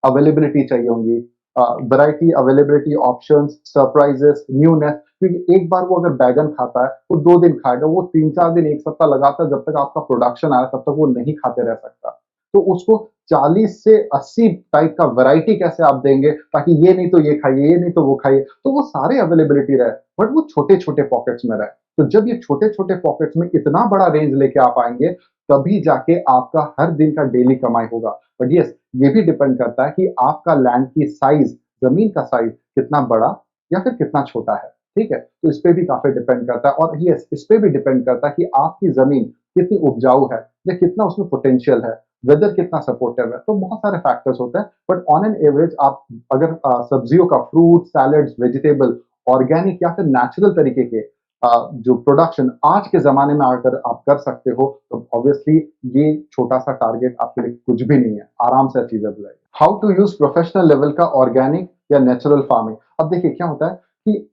अवेलेबिलिटी चाहिए होंगी, variety, availability, options, surprises, newness. क्योंकि एक बार वो अगर बैगन खाता है, वो 2 दिन खाएगा, वो 3-4 दिन, 1 सप्ताह लगातार जब तक आपका प्रोडक्शन आया तब तक वो नहीं खाते रह सकता। तो उसको 40 से 80 टाइप का वैरायटी कैसे आप देंगे, ताकि ये नहीं तो ये खाइए, ये नहीं तो वो खाइए, तो वो सारे अवेलेबिलिटी रहे, बट वो छोटे-छोटे पॉकेट्स में रहे। तो जब ये छोटे-छोटे पॉकेट्स में इतना बड़ा रेंज लेके आप आएँगे, तभी जाके आपका हर दिन का डेली कमाई होगा। बट येस, ये भी डिपेंड करता है कि आपका लैंड की साइज़, ज़मीन का साइज़ कितना बड़ा या फिर कितना छोटा है, ठीक है? तो इस पे भी काफ़ी डिपेंड करता है, और येस, इस पे भी डिपेंड करता है कि आपकी ज़मीन कितनी उपजाऊ है या कितना उसमें पोटेंशियल है, वेदर कितना सपोर्टिव है, तो बहुत सारे फैक्टर्स होते हैं। बट ऑन एन एवरेज आप अगर सब्जियों का, फ्रूट, सैलड्स, वेजिटेबल, ऑर्गेनिक या फिर नेचुरल तरीके के जो प्रोडक्शन आज के ज़माने में अगर आप कर सकते हो, तो ऑब्वियसली ये छोटा-सा टारगेट आपके लिए कुछ भी नहीं है, आराम से अचीवेबल है। How to use professional level का ऑर्गेनिक या नेचुरल फार्मिंग? अब देखिए क्या होता है कि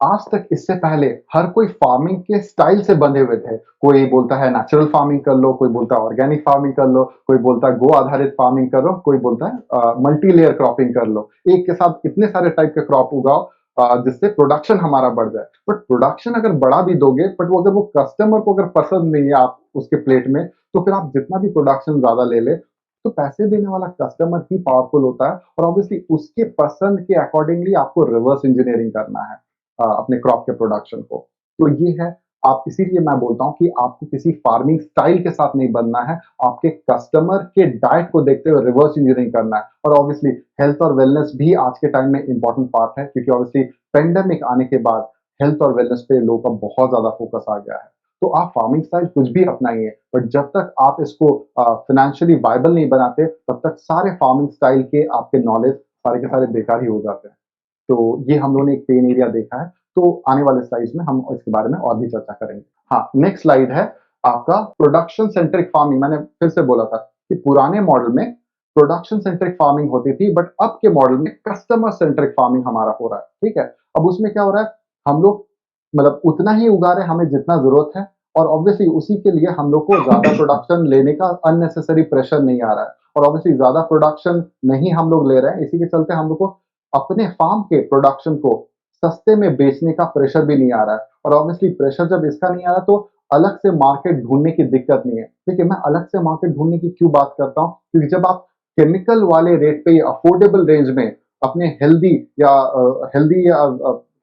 आज तक इससे पहले हर कोई फार्मिंग के स्टाइल से बंधे हुए थे। कोई बोलता है नेचुरल फार्मिंग कर लो, कोई बोलता है ऑर्गेनिक फार्मिंग कर लो, कोई बोलता है गो आधारित फार्मिंग करो, कोई बोलता है मल्टी लेयर क्रॉपिंग कर लो। एक के साथ इतने सारे टाइप के क्रॉप उगाओ जिससे प्रोडक्शन हमारा बढ़ जाए। बट प्रोडक्शन अगर बढ़ा भी दोगे, बट वो अगर वो कस्टमर को अगर पसंद नहीं है आप उसके प्लेट में, तो फिर आप जितना भी प्रोडक्शन ज़्यादा ले लें, तो पैसे देने वाला कस्टमर ही पावरफुल होता है, और ऑब्वियसली उसके पसंद के अकॉर्डिंगली आपको रिवर्स इंजीनियरिंग करना है अपने क्रॉप के प्रोडक्शन को। तो ये है, आप इसीलिए मैं बोलता हूँ कि आपको किसी फार्मिंग स्टाइल के साथ नहीं बनना है, आपके कस्टमर के डाइट को देखते हुए रिवर्स इंजीनियरिंग करना है। और ऑब्वियसली हेल्थ और वेलनेस भी आज के टाइम में इंपॉर्टेंट पार्ट है, क्योंकि ऑब्वियसली पेंडेमिक आने के बाद हेल्थ और वेलनेस पे लोगों का बहुत ज़्यादा फोकस आ गया है। तो आप फार्मिंग स्टाइल कुछ भी अपनाइए, बट जब तक आप इसको फाइनेंशियली वायबल नहीं बनाते, तब तक सारे फार्मिंग स्टाइल के आपके नॉलेज सारे के सारे बेकार ही हो जाते हैं। तो ये हम लोगों ने एक पेन एरिया देखा है, तो आने वाले स्लाइड्स में हम इसके बारे में और भी चर्चा करेंगे। हाँ, नेक्स्ट स्लाइड है आपका प्रोडक्शन सेंट्रिक फार्मिंग। मैंने फिर से बोला था कि पुराने मॉडल में प्रोडक्शन सेंट्रिक फार्मिंग होती थी, बट अब के मॉडल में कस्टमर सेंट्रिक फार्मिंग हमारा हो रहा है, ठीक है? अब उसमें क्या हो रहा है, हम लोग मतलब उतना ही उगा रहे हैं हमें जितना ज़रूरत है, और ऑब्वियसली उसी के लिए हम लोग को ज़्यादा प्रोडक्शन लेने का अननेसेसरी प्रेशर नहीं आ रहा है, और ऑब्वियसली ज़्यादा प्रोडक्शन नहीं हम लोग ले रहे हैं, इसी के चलते हम लोग को अपने फार्म के प्रोडक्शन को सस्ते में बेचने का प्रेशर भी नहीं आ रहा है। और ऑब्वियसली प्रेशर जब इसका नहीं आ रहा, तो अलग से मार्केट ढूँढने की दिक्कत नहीं है। देखिए, मैं अलग से मार्केट ढूँढने की क्यों बात करता हूँ? क्योंकि जब आप केमिकल वाले रेट पे अफोर्डेबल रेंज में अपने हेल्दी या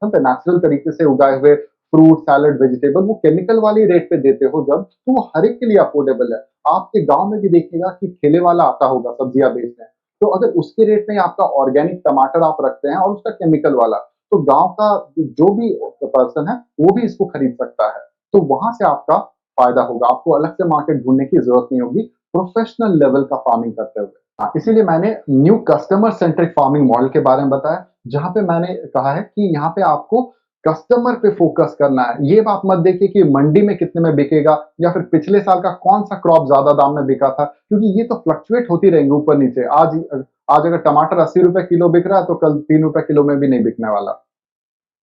नेचुरल तरीके से उगाए हुए फ्रूट, सैलड, वेजिटेबल वो केमिकल वाली रेट पे देते हो जब, तो वो हर एक के लिए अफोर्डेबल है। आपके गाँव में भी देखिएगा कि ठेले वाला आता होगा सब्जियाँ बेचने, तो अगर उसके रेट में आपका ऑर्गेनिक टमाटर आप रखते हैं और उसका केमिकल वाला, तो गाँव का जो भी पर्सन है, वो भी इसको खरीद सकता है। तो वहाँ से आपका फ़ायदा होगा, आपको अलग से मार्केट ढूँढने की ज़रूरत नहीं होगी, प्रोफ़ेशनल लेवल का फार्मिंग करते हुए। हाँ, इसीलिए मैंने new customer centric farming model के बारे में बताया, जहाँ पे मैंने कहा है कि यहाँ पे आपको कस्टमर पे फ़ोकस करना है। ये बात मत देखिए कि मंडी में कितने में बिकेगा या फिर पिछले साल का कौन-सा क्रॉप ज़्यादा दाम में बिका था, क्योंकि ये तो फ्लक्चुएट होती रहेंगी ऊपर-नीचे। आज अगर टमाटर ₹80 किलो बिक रहा है, तो कल ₹3 किलो में भी नहीं बिकने वाला।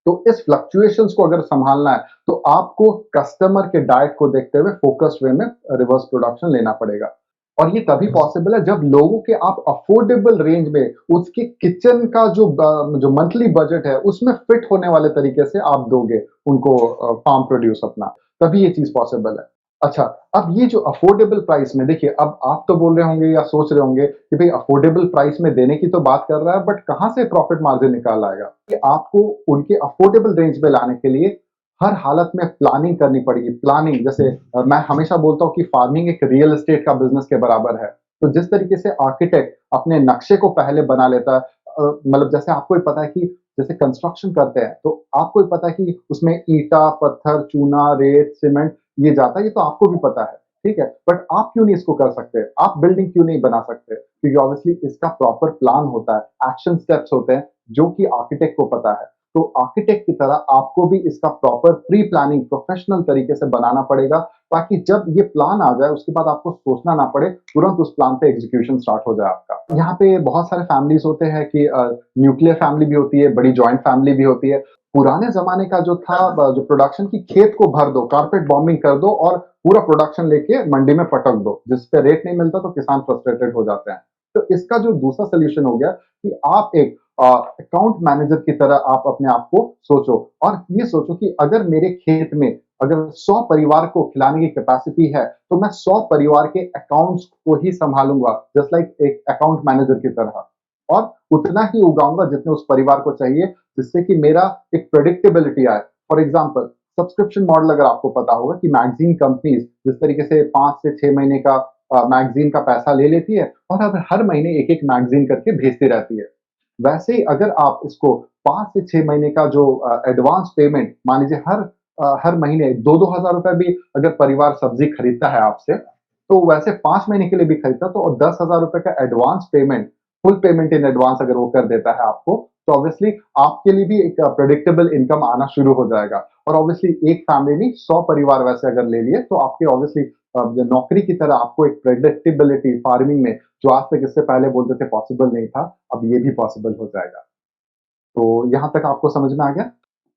तो इस फ्लक्चुएशंस को अगर सँभालना है, तो आपको कस्टमर के डाइट को देखते हुए फ़ोकस्ड वे में रिवर्स प्रोडक्शन लेना पड़ेगा। और ये तभी पॉसिबल है जब लोगों के आप अफोर्डेबल रेंज में उसके किचन का जो मंथली बजट है उसमें फिट होने वाले तरीके से आप दोगे उनको फार्म प्रोड्यूस अपना, तभी ये चीज पॉसिबल है। अच्छा, अब ये जो अफोर्डेबल प्राइस में देखिए, अब आप तो बोल रहे होंगे या सोच रहे होंगे कि भाई अफोर्डेबल प्राइस में देने की तो बात कर रहा है, बट कहाँ से प्रॉफिट मार्जिन निकाल आएगा? कि आपको उनके अफोर्डेबल रेंज में लाने के लिए हर हालत में प्लानिंग करनी पड़ेगी। प्लानिंग जैसे मैं हमेशा बोलता हूँ कि फार्मिंग एक रियल एस्टेट का बिजनेस के बराबर है। तो जिस तरीके से आर्किटेक्ट अपने नक्शे को पहले बना लेता है, मतलब जैसे आपको ही पता है कि जैसे कंस्ट्रक्शन करते हैं तो आपको भी पता है कि उसमें ईंटा, पत्थर, चूना, रेत, सीमेंट ये जाता है, ये तो आपको भी पता है, ठीक है? बट आप क्यों नहीं इसको कर सकते? आप बिल्डिंग क्यों नहीं बना सकते? क्योंकि ऑब्वियसली इसका प्रॉपर प्लान होता है, एक्शन स्टेप्स होते हैं जो कि आर्किटेक्ट को पता है। तो आर्किटेक्ट की तरह आपको भी इसका प्रॉपर प्री प्लानिंग प्रोफेशनल तरीके से बनाना पड़ेगा, ताकि जब ये प्लान आ जाए उसके बाद आपको सोचना ना पड़े, तुरंत उस प्लान पे एग्जीक्यूशन स्टार्ट हो जाए आपका। यहाँ पे बहुत सारे फैमिलीज होते हैं कि न्यूक्लियर फैमिली भी होती है, बड़ी जॉइंट फैमिली भी होती है। पुराने जमाने का जो था जो प्रोडक्शन की खेत को भर दो, कारपेट बॉम्बिंग कर दो और पूरा प्रोडक्शन लेके मंडी में पटक दो, जिस पे रेट नहीं मिलता तो किसान फ्रस्ट्रेटेड हो जाते हैं। तो इसका जो दूसरा सोल्यूशन हो गया कि आप एक अकाउंट मैनेजर की तरह आप अपने आप को सोचो और ये सोचो कि अगर मेरे खेत में अगर 100 परिवार को खिलाने की कैपेसिटी है, तो मैं 100 परिवार के अकाउंट्स को ही संभालूंगा, जस्ट लाइक एक अकाउंट मैनेजर की तरह, और उतना ही उगाऊंगा जितने उस परिवार को चाहिए, जिससे कि मेरा एक प्रेडिक्टेबिलिटी आए। फॉर एग्जाम्पल, सब्सक्रिप्शन मॉडल अगर आपको पता होगा कि मैगजीन कंपनीज जिस तरीके से 5 से 6 महीने का मैगजीन का पैसा ले लेती है और अब हर महीने एक एक मैगजीन करके भेजती रहती है, वैसे ही अगर आप इसको 5 से 6 महीने का जो एडवांस पेमेंट मान लीजिए हर महीने 2-2 हज़ार रुपए भी अगर परिवार सब्जी खरीदता है आपसे, तो वैसे 5 महीने के लिए भी खरीदता तो 10 हज़ार रुपए का advance payment, full payment in advance अगर वो कर देता है आपको, तो ऑब्वियसली आपके लिए भी एक प्रेडिक्टेबल इनकम आना शुरू हो जाएगा। और ऑब्वियसली एक फैमिली नहीं, 100 परिवार वैसे अगर ले लिए तो आपके ऑब्वियसली नौकरी की तरह आपको एक प्रेडिक्टेबिलिटी फार्मिंग में, जो आज तक इससे पहले बोलते थे पॉसिबल नहीं था, अब ये भी पॉसिबल हो जाएगा। तो यहाँ तक आपको समझ में आ गया?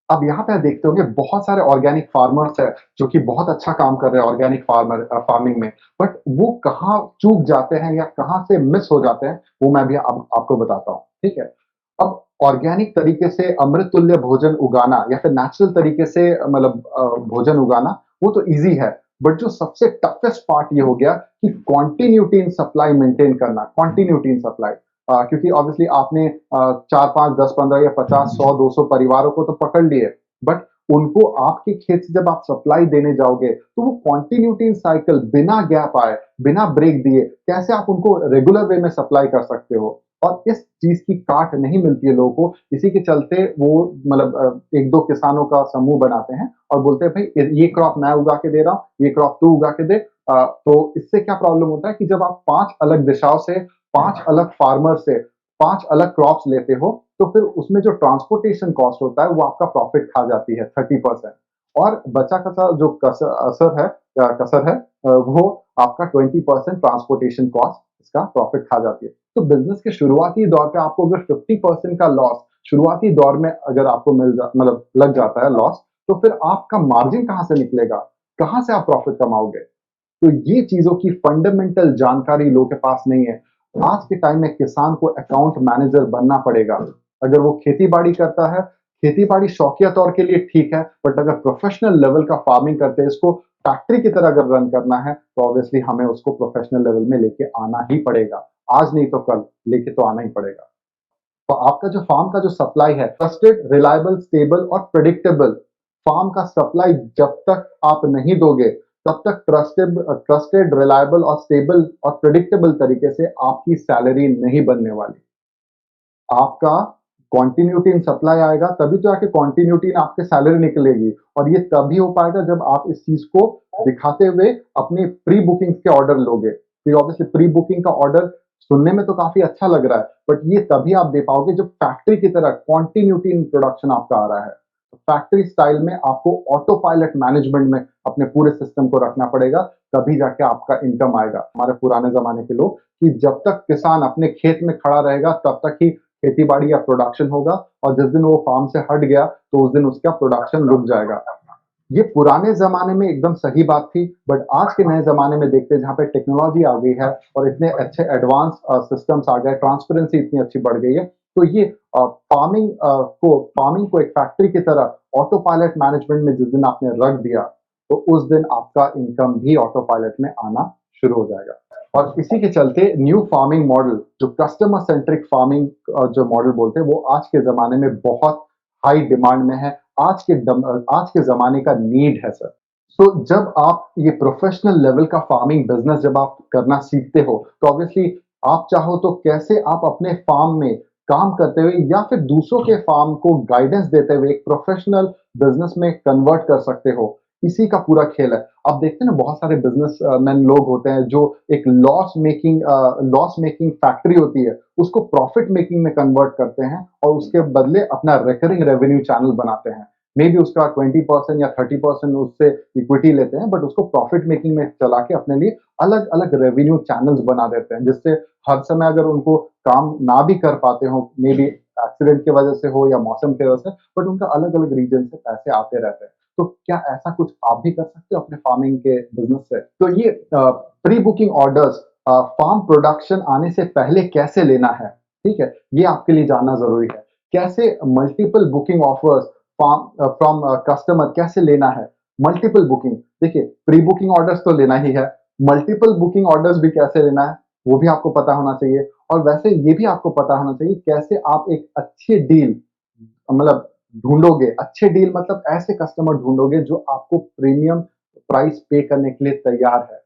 अब यहाँ पे आप देखते होंगे बहुत सारे ऑर्गेनिक फार्मर्स हैं, जो कि बहुत अच्छा काम कर रहे हैं ऑर्गेनिक फार्मिंग में। बट वो कहाँ चूक जाते हैं या कहाँ से मिस हो जाते हैं, वो मैं भी आपको बताता हूँ, ठीक है? अब ऑर्गेनिक तरीके से अमृत तुल्य भोजन उगाना या फिर नेचुरल तरीके से मतलब भोजन उगाना, वो तो ईज़ी है। बट जो सबसे टफेस्ट पार्ट ये हो गया कि कंटिन्यूटी इन सप्लाई मेंटेन करना, कंटिन्यूटी इन सप्लाई। क्योंकि ऑब्वियसली आपने 4, 5, 10, 15 या 50, 100, 200 परिवारों को तो पकड़ लिए, बट उनको आपके खेत से जब आप सप्लाई देने जाओगे, तो वो कंटिन्यूटी इन साइकिल बिना गैप आए, बिना ब्रेक दिए, कैसे आप उनको रेगुलर वे में सप्लाई कर सकते हो? और इस चीज़ की काट नहीं मिलती है लोगों को, इसी के चलते वो मतलब 1-2 किसानों का समूह बनाते हैं और बोलते हैं, "भई ये क्रॉप मैं उगा के दे रहा हूँ, ये क्रॉप तू उगा के दे।" तो इससे क्या प्रॉब्लम होता है कि जब आप 5 अलग दिशाओं से 5 अलग फार्मर से 5 अलग क्रॉप्स लेते हो, तो फिर उसमें जो ट्रांसपोर्टेशन कॉस्ट होता है, वो आपका प्रॉफिट खा जाती है 30%, और बचा-कचा जो कसर है वो आपका 20% ट्रांसपोर्टेशन कॉस्ट इसका प्रॉफिट खा जाती है। तो बिज़नेस के शुरुआती दौर पे आपको अगर 50% का लॉस शुरुआती दौर में अगर आपको मतलब लग जाता है लॉस, तो फिर आपका मार्जिन कहाँ से निकलेगा? कहाँ से आप प्रॉफिट कमाओगे? तो ये चीज़ों की फंडामेंटल जानकारी लोगों के पास नहीं है। आज के टाइम में किसान को अकाउंट मैनेजर बनना पड़ेगा। अगर वो खेती-बाड़ी करता है, खेती-बाड़ी शौकिया तौर के लिए ठीक है, बट अगर प्रोफेशनल लेवल का फार्मिंग करते हैं, इसको फैक्ट्री की तरह अगर रन करना है, तो ऑब्वियसली हमें उसको प्रोफेशनल लेवल में लेके आना ही पड़ेगा। आज नहीं तो कल, लेके तो आना ही पड़ेगा। तो आपका जो फार्म का जो सप्लाई है, ट्रस्टेड, रिलायबल, स्टेबल और प्रेडिक्टेबल फार्म का सप्लाई जब तक आप नहीं दोगे, तब तक ट्रस्टेड, रिलायबल और स्टेबल और प्रेडिक्टेबल तरीके से आपकी सैलरी नहीं बनने वाली। आपका कंटिन्यूटी इन सप्लाई आएगा, तभी तो आके कंटिन्यूटी इन आपके सैलरी निकलेगी, और ये तभी हो पाएगा जब आप इस चीज़ को दिखाते हुए अपनी प्री बुकिंग्स के ऑर्डर लोगे। फिर ऑब्वियसली प्री बुकिंग का ऑर्डर सुनने में तो काफ़ी अच्छा लग रहा है, बट ये तभी आप दे पाओगे जब फैक्ट्री की तरह कंटिन्यूटी इन प्रोडक्शन आपका आ रहा है। तो फैक्ट्री स्टाइल में आपको ऑटो पायलट मैनेजमेंट में अपने पूरे सिस्टम को रखना पड़ेगा, तभी जाके आपका इनकम आएगा। हमारे पुराने ज़माने के लोग कि जब तक किसान अपने खेत में खड़ा रहेगा, तब तक ही खेती-बाड़ी या प्रोडक्शन होगा, और जिस दिन वो फार्म से हट गया, तो उस दिन उसका प्रोडक्शन रुक जाएगा। ये पुराने ज़माने में एकदम सही बात थी, बट आज के नए ज़माने में देखते हैं जहाँ पे टेक्नोलॉजी आ गई है और इतने अच्छे एडवांस सिस्टम्स आ गए, ट्रांसपेरेंसी इतनी अच्छी बढ़ गई है, तो ये फार्मिंग को एक फैक्ट्री की तरह ऑटो पायलट मैनेजमेंट में जिस दिन आपने रख दिया, तो उस दिन आपका इनकम भी ऑटो पायलट में आना शुरू हो जाएगा। और इसी के चलते न्यू फार्मिंग मॉडल जो कस्टमर सेंट्रिक फार्मिंग जो मॉडल बोलते हैं, वो आज के ज़माने में बहुत हाई डिमांड में है। आज के ज़माने का नीड है सर। सो जब आप ये प्रोफेशनल लेवल का फार्मिंग बिज़नेस जब आप करना सीखते हो, तो ऑब्वियसली आप चाहो तो कैसे आप अपने फार्म में काम करते हुए या फिर दूसरों के फार्म को गाइडेंस देते हुए एक प्रोफेशनल बिज़नेस में कन्वर्ट कर सकते हो, इसी का पूरा खेल है। आप देखते हैं ना बहुत सारे बिज़नेस मैन लोग होते हैं जो एक लॉस मेकिंग फैक्ट्री होती है, उसको प्रॉफिट मेकिंग में कन्वर्ट करते हैं और उसके बदले अपना रिकरिंग रेवेन्यू चैनल बनाते हैं। मे बी उसका 20% या 30% उससे इक्विटी लेते हैं, बट उसको प्रॉफिट मेकिंग में चला के अपने लिए अलग-अलग रेवेन्यू चैनल्स बना देते हैं, जिससे हर समय अगर उनको काम ना भी कर पाते हो, मे बी एक्सीडेंट की वजह से हो या मौसम की वजह से, बट उनका अलग-अलग रीजन से पैसे आते रहते हैं। तो क्या ऐसा कुछ आप भी कर सकते हो अपने फार्मिंग के बिज़नेस से? तो ये pre booking orders farm production आने से पहले कैसे लेना है, ठीक है? ये आपके लिए जानना ज़रूरी है। कैसे multiple booking offers from customer कैसे लेना है? मल्टीपल बुकिंग देखिए प्री बुकिंग ऑर्डर्स तो लेना ही है, मल्टीपल बुकिंग ऑर्डर्स भी कैसे लेना है, वो भी आपको पता होना चाहिए और वैसे ये भी आपको पता होना चाहिए कैसे आप एक अच्छी डील मतलब ढूँढोगे, अच्छे डील मतलब ऐसे कस्टमर ढूँढोगे जो आपको प्रीमियम प्राइस पे करने के लिए तैयार है।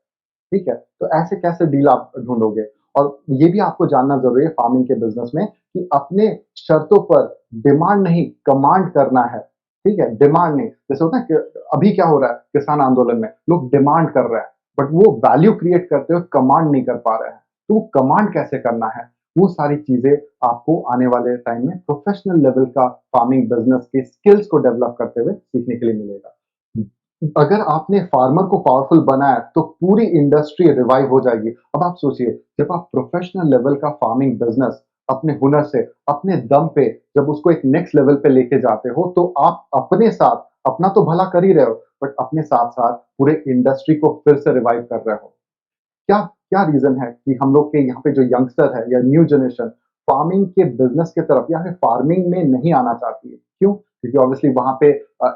ठीक है? तो ऐसे कैसे डील आप ढूँढोगे? और ये भी आपको जानना ज़रूरी है फार्मिंग के बिज़नेस में कि अपने शर्तों पर डिमांड नहीं, कमांड करना है। ठीक है? डिमांड नहीं, जैसे होता है कि अभी क्या हो रहा है किसान आंदोलन में, लोग डिमांड कर रहे हैं, बट वो वैल्यू क्रिएट करते हुए कमांड नहीं कर पा रहे हैं। तो वो कमांड कैसे करना है? वो सारी चीज़ें आपको आने वाले टाइम में प्रोफेशनल लेवल का फार्मिंग बिज़नेस के स्किल्स को डेवलप करते हुए सीखने के लिए मिलेगा। अगर आपने फार्मर को पावरफुल बनाया तो पूरी इंडस्ट्री रिवाइव हो जाएगी। अब आप सोचिए जब आप प्रोफेशनल लेवल का फार्मिंग बिज़नेस अपने हुनर से, अपने दम पे जब उसको एक नेक्स्ट लेवल पे लेके जाते हो तो आप अपने साथ अपना तो भला कर ही रहे हो, बट अपने साथ-साथ पूरे इंडस्ट्री को फिर से रिवाइव कर रहे हो। क्या क्या रीज़न है कि हम लोग के यहाँ पे जो यंगस्टर है या न्यू जनरेशन फार्मिंग के बिज़नेस की तरफ या फिर फार्मिंग में नहीं आना चाहती है? क्यों? क्योंकि ऑब्वियसली वहाँ पे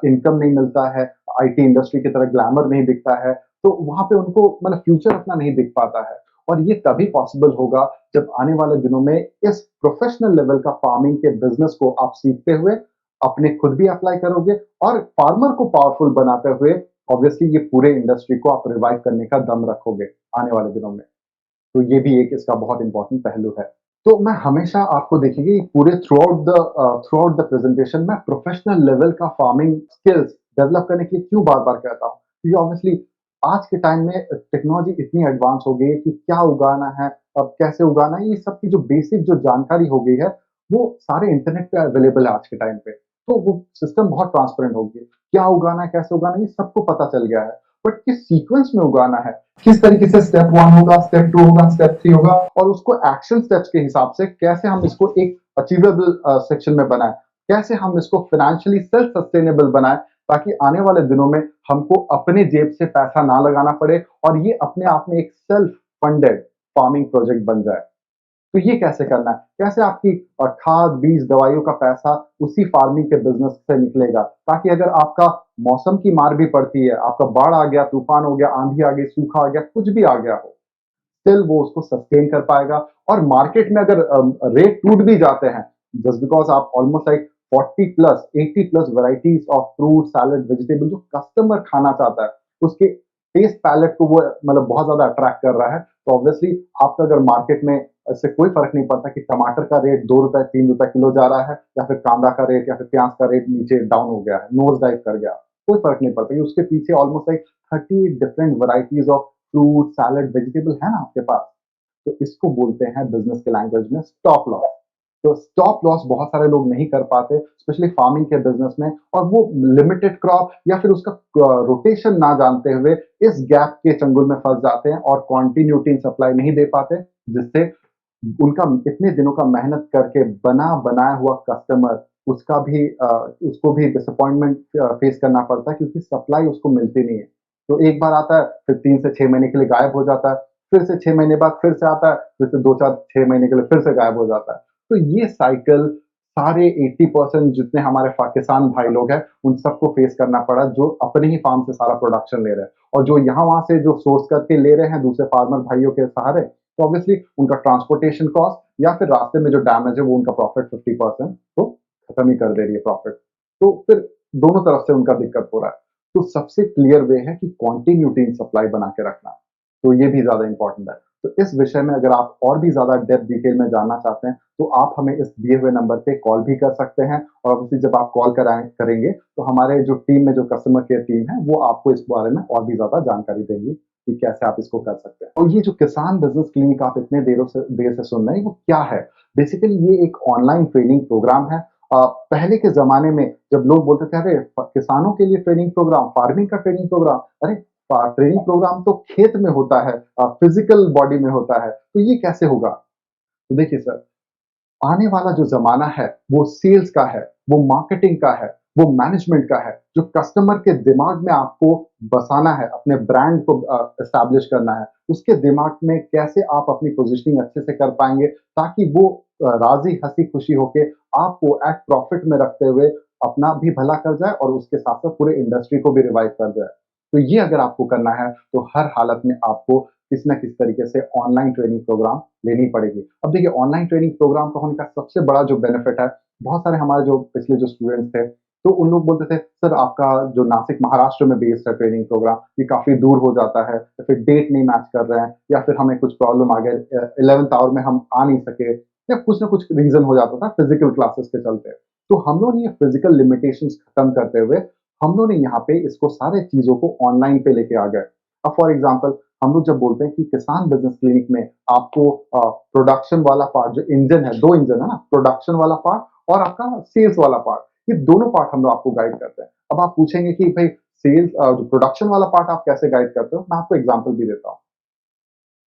इनकम नहीं मिलता है, आईटी इंडस्ट्री की तरह ग्लैमर नहीं दिखता है, तो वहाँ पे उनको मतलब फ्यूचर अपना नहीं दिख पाता है। और ये तभी पॉसिबल होगा जब आने वाले दिनों में इस प्रोफेशनल लेवल का फार्मिंग के बिज़नेस को आप सीखते हुए अपने खुद भी अप्लाई करोगे और फार्मर को पावरफुल बनाते हुए ऑब्वियसली ये पूरे इंडस्ट्री को आप रिवाइव करने का दम रखोगे आने वाले दिनों में। तो ये भी एक इसका बहुत इम्पोर्टेंट पहलू है। तो मैं हमेशा आपको देखेंगे पूरे थ्रू आउट द प्रेज़ेंटेशन मैं प्रोफ़ेशनल लेवल का फार्मिंग स्किल्स डेवलप करने के लिए क्यों बार-बार कहता हूँ? क्योंकि ऑब्वियसली आज के टाइम में टेक्नोलॉजी इतनी एडवांस हो गई है कि क्या उगाना है, अब कैसे उगाना है, ये सब की जो बेसिक जो जानकारी हो गई है, वो सारे इंटरनेट पे अवेलेबल है आज के टाइम पे। तो वो सिस्टम बहुत ट्रांसपेरेंट हो गई है। क्या उगाना है, कैसे उगाना है, ये सबको पता चल गया है। बट किस सीक्वेंस में उगाना है, किस तरीके से स्टेप 1 होगा, स्टेप 2 होगा, स्टेप 3 होगा और उसको एक्शन स्टेप्स के हिसाब से कैसे हम इसको एक अचीवेबल सेक्शन में बनाएँ, कैसे हम इसको फाइनेंशियली सेल्फ सस्टेनेबल बनाएँ ताकि आने वाले दिनों में हमको अपने जेब से पैसा ना लगाना पड़े और ये अपने आप में एक सेल्फ फंडेड फार्मिंग प्रोजेक्ट बन जाए। तो ये कैसे करना है? कैसे आपकी खाद, बीज, दवाइयों का पैसा उसी फार्मिंग के बिज़नेस से निकलेगा ताकि अगर आपका मौसम की मार भी पड़ती है, आपका बाढ़ आ गया, तूफान हो गया, आँधी आ गई, सूखा आ गया, कुछ भी आ गया हो, स्टिल वो उसको सस्टेन कर पाएगा और मार्केट में अगर रेट टूट भी जाते हैं, जस्ट बिकॉज़ आप almost like 40 plus 80 plus varieties of fruit, salad, vegetable जो कस्टमर खाना चाहता है, उसके टेस्ट पैलेट को वो मतलब बहुत ज़्यादा अट्रैक्ट कर रहा है। तो ऑब्वियसली आपका अगर मार्केट में इससे कोई फ़र्क नहीं पड़ता कि टमाटर का रेट ₹2 ₹3 किलो जा रहा है या फिर कांदा का रेट या फिर प्याज़ का रेट नीचे डाउन हो गया है, नोज़ डाइव कर गया। कोई फ़र्क नहीं पड़ता कि उसके पीछे almost like 30 different varieties of fruit, salad, vegetable है ना आपके पास। तो इसको बोलते हैं बिज़नेस के लैंग्वेज में स्टॉप लॉस। तो स्टॉप लॉस बहुत सारे लोग नहीं कर पाते, स्पेशली फार्मिंग के बिज़नेस में और वो लिमिटेड क्रॉप या फिर उसका रोटेशन ना जानते हुए इस गैप के चंगुल में फँस जाते हैं और कंटिन्यूटी सप्लाई नहीं दे पाते, जिससे उनका इतने दिनों का मेहनत करके बना बनाया हुआ कस्टमर उसका भी उसको भी डिसअपॉइंटमेंट फेस करना पड़ता है क्योंकि सप्लाई उसको मिलती नहीं है। तो एक बार आता है, फिर 3 से 6 महीने के लिए गायब हो जाता है, फिर से 6 महीने बाद फिर से आता है, फिर से 2-4 6 महीने के लिए फिर से गायब हो जाता है। तो ये साइकिल सारे 80% जितने हमारे किसान भाई लोग हैं, उन सबको फेस करना पड़ा जो अपने ही फार्म से सारा प्रोडक्शन ले रहे हैं। और जो यहाँ-वहाँ से जो सोर्स करके ले रहे हैं दूसरे फार्मर भाइयों के सहारे, तो ऑब्वियसली उनका ट्रांसपोर्टेशन कॉस्ट या फिर रास्ते में जो डैमेज है वो उनका प्रॉफिट 50% तो खत्म ही कर दे रही है प्रॉफिट। तो फिर दोनों तरफ से उनका दिक्कत हो रहा है। तो सबसे क्लियर वे है कि कंटिन्यूटी इन सप्लाई बना के रखना। तो ये भी ज़्यादा इम्पोर्टेंट है। तो इस विषय में अगर आप और भी ज़्यादा डेप्थ डिटेल में जानना चाहते हैं, तो आप हमें इस दिए हुए नंबर पे कॉल भी कर सकते हैं और ऑब्वियसली जब आप कॉल करेंगे, तो हमारे जो टीम में जो कस्टमर केयर टीम है, वो आपको इस बारे में और भी ज़्यादा जानकारी देंगी कि कैसे आप इसको कर सकते हैं। और ये जो किसान बिज़नेस क्लिनिक आप इतने देर से सुन रहे हैं, वो क्या है? बेसिकली ये एक ऑनलाइन ट्रेनिंग प्रोग्राम है। पहले के ज़माने में जब लोग बोलते थे, "अरे! किसानों के लिए ट्रेनिंग प्रोग्राम, फार्मिंग का ट्रेनिंग प्रोग्राम।" अरे! ट्रेनिंग प्रोग्राम तो खेत में होता है, फिज़िकल बॉडी में होता है, तो ये कैसे होगा? तो देखिए सर, आने वाला जो ज़माना है, वो सेल्स का है, वो मार्केटिंग का है, वो मैनेजमेंट का है, जो कस्टमर के दिमाग में आपको बसाना है, अपने ब्रांड को एस्टैब्लिश करना है, उसके दिमाग में कैसे आप अपनी पोज़ीशनिंग अच्छे से कर पाएँगे, ताकि वो राज़ी, हँसी-खुशी होके आपको एट प्रॉफ़िट में रखते हुए अपना भी भला कर जाए और उसके साथ-साथ पूरे इंडस्ट्री को भी रिवाइव कर जाए। तो ये अगर आपको करना है, तो हर हालत में आपको किसी न किसी तरीके से ऑनलाइन ट्रेनिंग प्रोग्राम लेनी पड़ेगी। अब देखिए ऑनलाइन ट्रेनिंग प्रोग्राम का होने का सबसे बड़ा जो बेनिफिट है, बहुत सारे हमारे जो पिछले जो स्टूडेंट्स थे, तो उन लोग बोलते थे, "सर आपका जो नासिक महाराष्ट्र में बेस्ड है ट्रेनिंग प्रोग्राम, ये काफ़ी दूर हो जाता है, या फिर डेट नहीं मैच कर रहे हैं या फिर हमें कुछ प्रॉब्लम आ गए 11th आवर में हम आ नहीं सके या कुछ न कुछ रीज़न हो जाता था फिज़िकल क्लासेस के चलते। तो हम लोग ने ये फिज़िकल लिमिटेशंस खत्म करते हुए, हम लोग ने यहाँ पे इसको सारे चीज़ों को ऑनलाइन पे लेके आ गए। अब फॉर एग्ज़ाम्पल हम लोग जब बोलते हैं कि किसान बिज़नेस क्लिनिक में आपको प्रोडक्शन वाला पार्ट जो इंजन है, 2 इंजन है ना, प्रोडक्शन वाला पार्ट और आपका सेल्स वाला पार्ट, ये दोनों पार्ट हम लोग आपको गाइड करते हैं। अब आप पूछेंगे कि भई जो प्रोडक्शन वाला पार्ट आप कैसे गाइड करते हो? मैं आपको एग्ज़ाम्पल भी देता हूँ।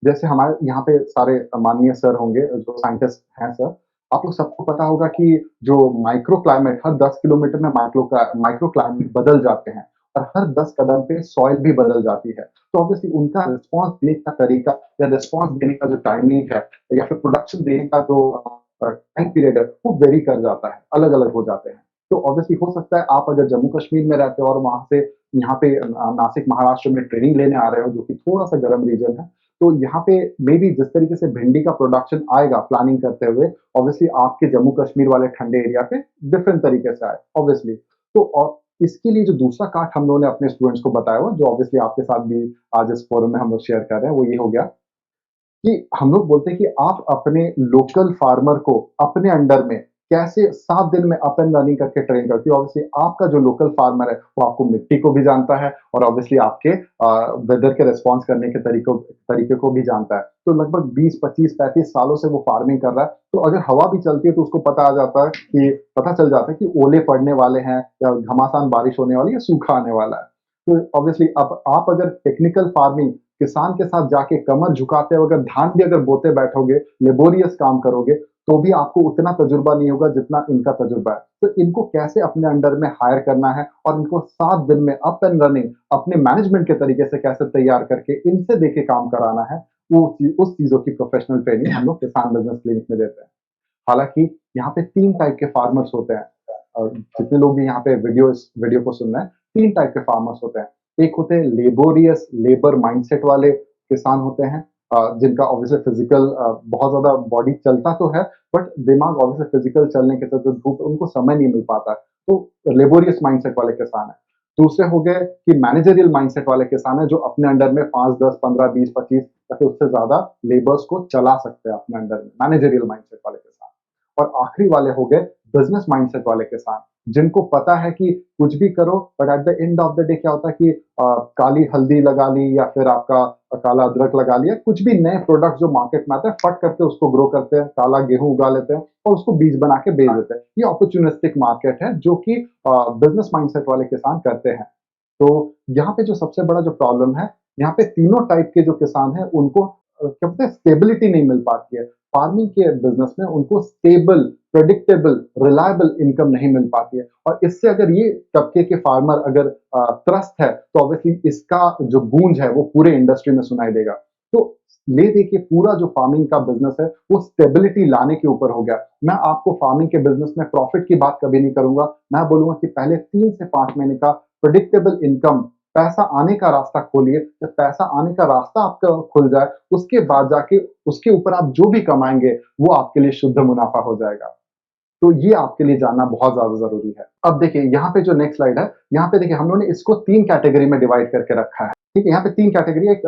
जैसे हमारे यहाँ पे सारे माननीय सर होंगे जो साइंटिस्ट हैं सर, आप लोग सबको पता होगा कि जो माइक्रो क्लाइमेट हर 10 किलोमीटर में माइक्रो क्लाइमेट बदल जाते हैं और हर 10 कदम पे सॉइल भी बदल जाती है। तो ऑब्वियसली उनका रिस्पॉन्स देने का तरीका या रिस्पॉन्स देने का जो टाइमिंग है या फिर प्रोडक्शन देने का जो टाइम पीरियड है, वो वेरी कर जाता है, अलग-अलग हो जाते हैं। तो ऑब्वियसली हो सकता है आप अगर जम्मू कश्मीर में रहते हो और वहाँ से यहाँ पे नासिक महाराष्ट्र में ट्रेनिंग लेने आ रहे हो जो कि थोड़ा-सा गर्म रीजन है, तो यहाँ पे मेबी जिस तरीके से भिंडी का प्रोडक्शन आएगा प्लानिंग करते हुए, ऑब्वियसली आपके जम्मू कश्मीर वाले ठंडे एरिया पे डिफरेंट तरीके से आए, ऑब्वियसली। तो इसके लिए जो दूसरा काट हम लोगों ने अपने स्टूडेंट्स को बताया हुआ, जो ऑब्वियसली आपके साथ भी आज इस फोरम में हम लोग शेयर कर रहे हैं, वो ये हो गया कि हम लोग बोलते हैं कि आप अपने लोकल फार्मर को अपने अंडर में कैसे 7 दिन में अप एंड रनिंग करके ट्रेन करती हो। ऑब्वियसली आपका जो लोकल फार्मर है, वो आपको मिट्टी को भी जानता है और ऑब्वियसली आपके वेदर के रिस्पॉन्स करने के तरीके को भी जानता है। तो लगभग 20, 25, 35 सालों से वो फार्मिंग कर रहा है। तो अगर हवा भी चलती है तो उसको पता चल जाता है कि ओले पड़ने वाले हैं या घमासान बारिश होने वाली है या सूखा आने वाला है। तो ऑब्वियसली अब आप अगर टेक्निकल फार्मिंग किसान के साथ जाके कमर झुकाते हो, अगर धान भी अगर बोते बैठोगे, लेबोरियस काम करोगे, तो भी आपको उतना तजुर्बा नहीं होगा जितना इनका तजुर्बा है। तो इनको कैसे अपने अंडर में हायर करना है और इनको 7 दिन में अप एंड रनिंग अपने मैनेजमेंट के तरीके से कैसे तैयार करके इनसे देके काम कराना है, उस चीज़ों की प्रोफेशनल ट्रेनिंग हम लोग किसान बिज़नेस क्लिनिक में देते हैं। हालाँकि यहाँ पे 3 टाइप के फार्मर्स होते हैं। जितने लोग भी यहाँ पे वीडियो को सुन रहे हैं, 3 टाइप के फार्मर्स होते हैं। एक होते हैं लेबोरियस लेबर माइंडसेट वाले किसान होते हैं, जिनका ऑब्वियसली फिज़िकल बहुत ज़्यादा बॉडी चलता तो है, बट दिमाग ऑब्वियसली फिज़िकल चलने के साथ जो धूप उनको समय नहीं मिल पाता है, तो लेबोरियस माइंडसेट वाले किसान हैं। दूसरे हो गए कि मैनेजरियल माइंडसेट वाले किसान हैं, जो अपने अंडर में 5, 10, 15, 20, 25 या फिर उससे ज़्यादा लेबर्स को चला सकते हैं अपने अंडर में, मैनेजरियल माइंडसेट वाले किसान। और आखिरी वाले हो गए बिज़नेस माइंडसेट वाले किसान, जिनको पता है कि कुछ भी करो but at the end of the day क्या होता है कि काली हल्दी लगा ली या फिर आपका काला अदरक लगा लिया, कुछ भी नए प्रोडक्ट जो मार्केट में आते हैं, फट करके उसको ग्रो करते हैं, काला गेहूँ उगा लेते हैं और उसको बीज बना के बेच देते हैं। ये अपॉर्च्युनिस्टिक मार्केट है जो कि बिज़नेस माइंडसेट वाले किसान करते हैं। तो यहाँ पे जो सबसे बड़ा जो प्रॉब्लम है, यहाँ पे तीनों टाइप के जो किसान हैं उनको क्या बोलते हैं स्टेबिलिटी नहीं मिल पाती है। फार्मिंग के बिजनेस में उनको स्टेबल, प्रेडिक्टेबल, रिलायबल इनकम नहीं मिल पाती है। और इससे अगर ये तबके के फार्मर अगर त्रस्त है, तो ऑब्वियसली इसका जो गूंज है वो पूरे इंडस्ट्री में सुनाई देगा। तो ले देखिए पूरा जो फार्मिंग का बिजनेस है वो स्टेबिलिटी लाने के ऊपर हो गया। मैं आपको फार्मिंग के बिजनेस में प्रॉफिट की बात कभी नहीं करूंगा। मैं बोलूंगा कि पहले 3 से 5 महीने का प्रेडिक्टेबल इनकम, पैसा आने का रास्ता खोलिए। जब पैसा आने का रास्ता आपका खुल जाए, उसके बाद जाके उसके ऊपर आप जो भी कमाएँगे, वो आपके लिए शुद्ध मुनाफ़ा हो जाएगा। तो ये आपके लिए जानना बहुत ज़्यादा ज़रूरी है। अब देखिए यहाँ पे जो नेक्स्ट स्लाइड है, यहाँ पे देखिए हम लोगों ने इसको 3 कैटेगरी में डिवाइड करके रखा है। ठीक है? यहाँ पे 3 कैटेगरी, एक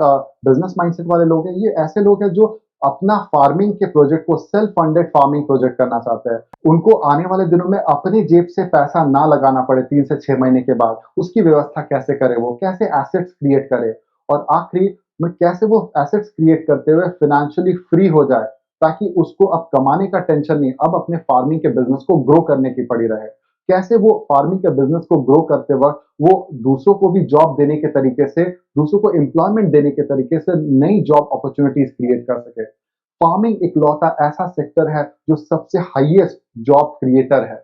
बिज़नेस माइंडसेट वाले लोग हैं, ये ऐसे लोग हैं जो अपना फार्मिंग के प्रोजेक्ट को सेल्फ फंडेड फार्मिंग प्रोजेक्ट करना चाहते हैं। उनको आने वाले दिनों में अपनी जेब से पैसा ना लगाना पड़े 3 से 6 महीने के बाद, उसकी व्यवस्था कैसे करें वो, कैसे एसेट्स क्रिएट करें और आखिरी में कैसे वो एसेट्स क्रिएट करते हुए फाइनेंशियली फ्री हो जाए, ताकि उसको अब कमाने का टेंशन नहीं, अब अपने फार्मिंग के बिज़नेस को ग्रो करने की पड़ी रहे। कैसे वो फार्मिंग के बिज़नेस को ग्रो करते वक़्त वो दूसरों को भी जॉब देने के तरीके से, दूसरों को एम्प्लॉयमेंट देने के तरीके से नई जॉब अपॉर्च्युनिटीज़ क्रिएट कर सके। फार्मिंग इकलौता ऐसा सेक्टर है जो सबसे हाईएस्ट जॉब क्रिएटर है।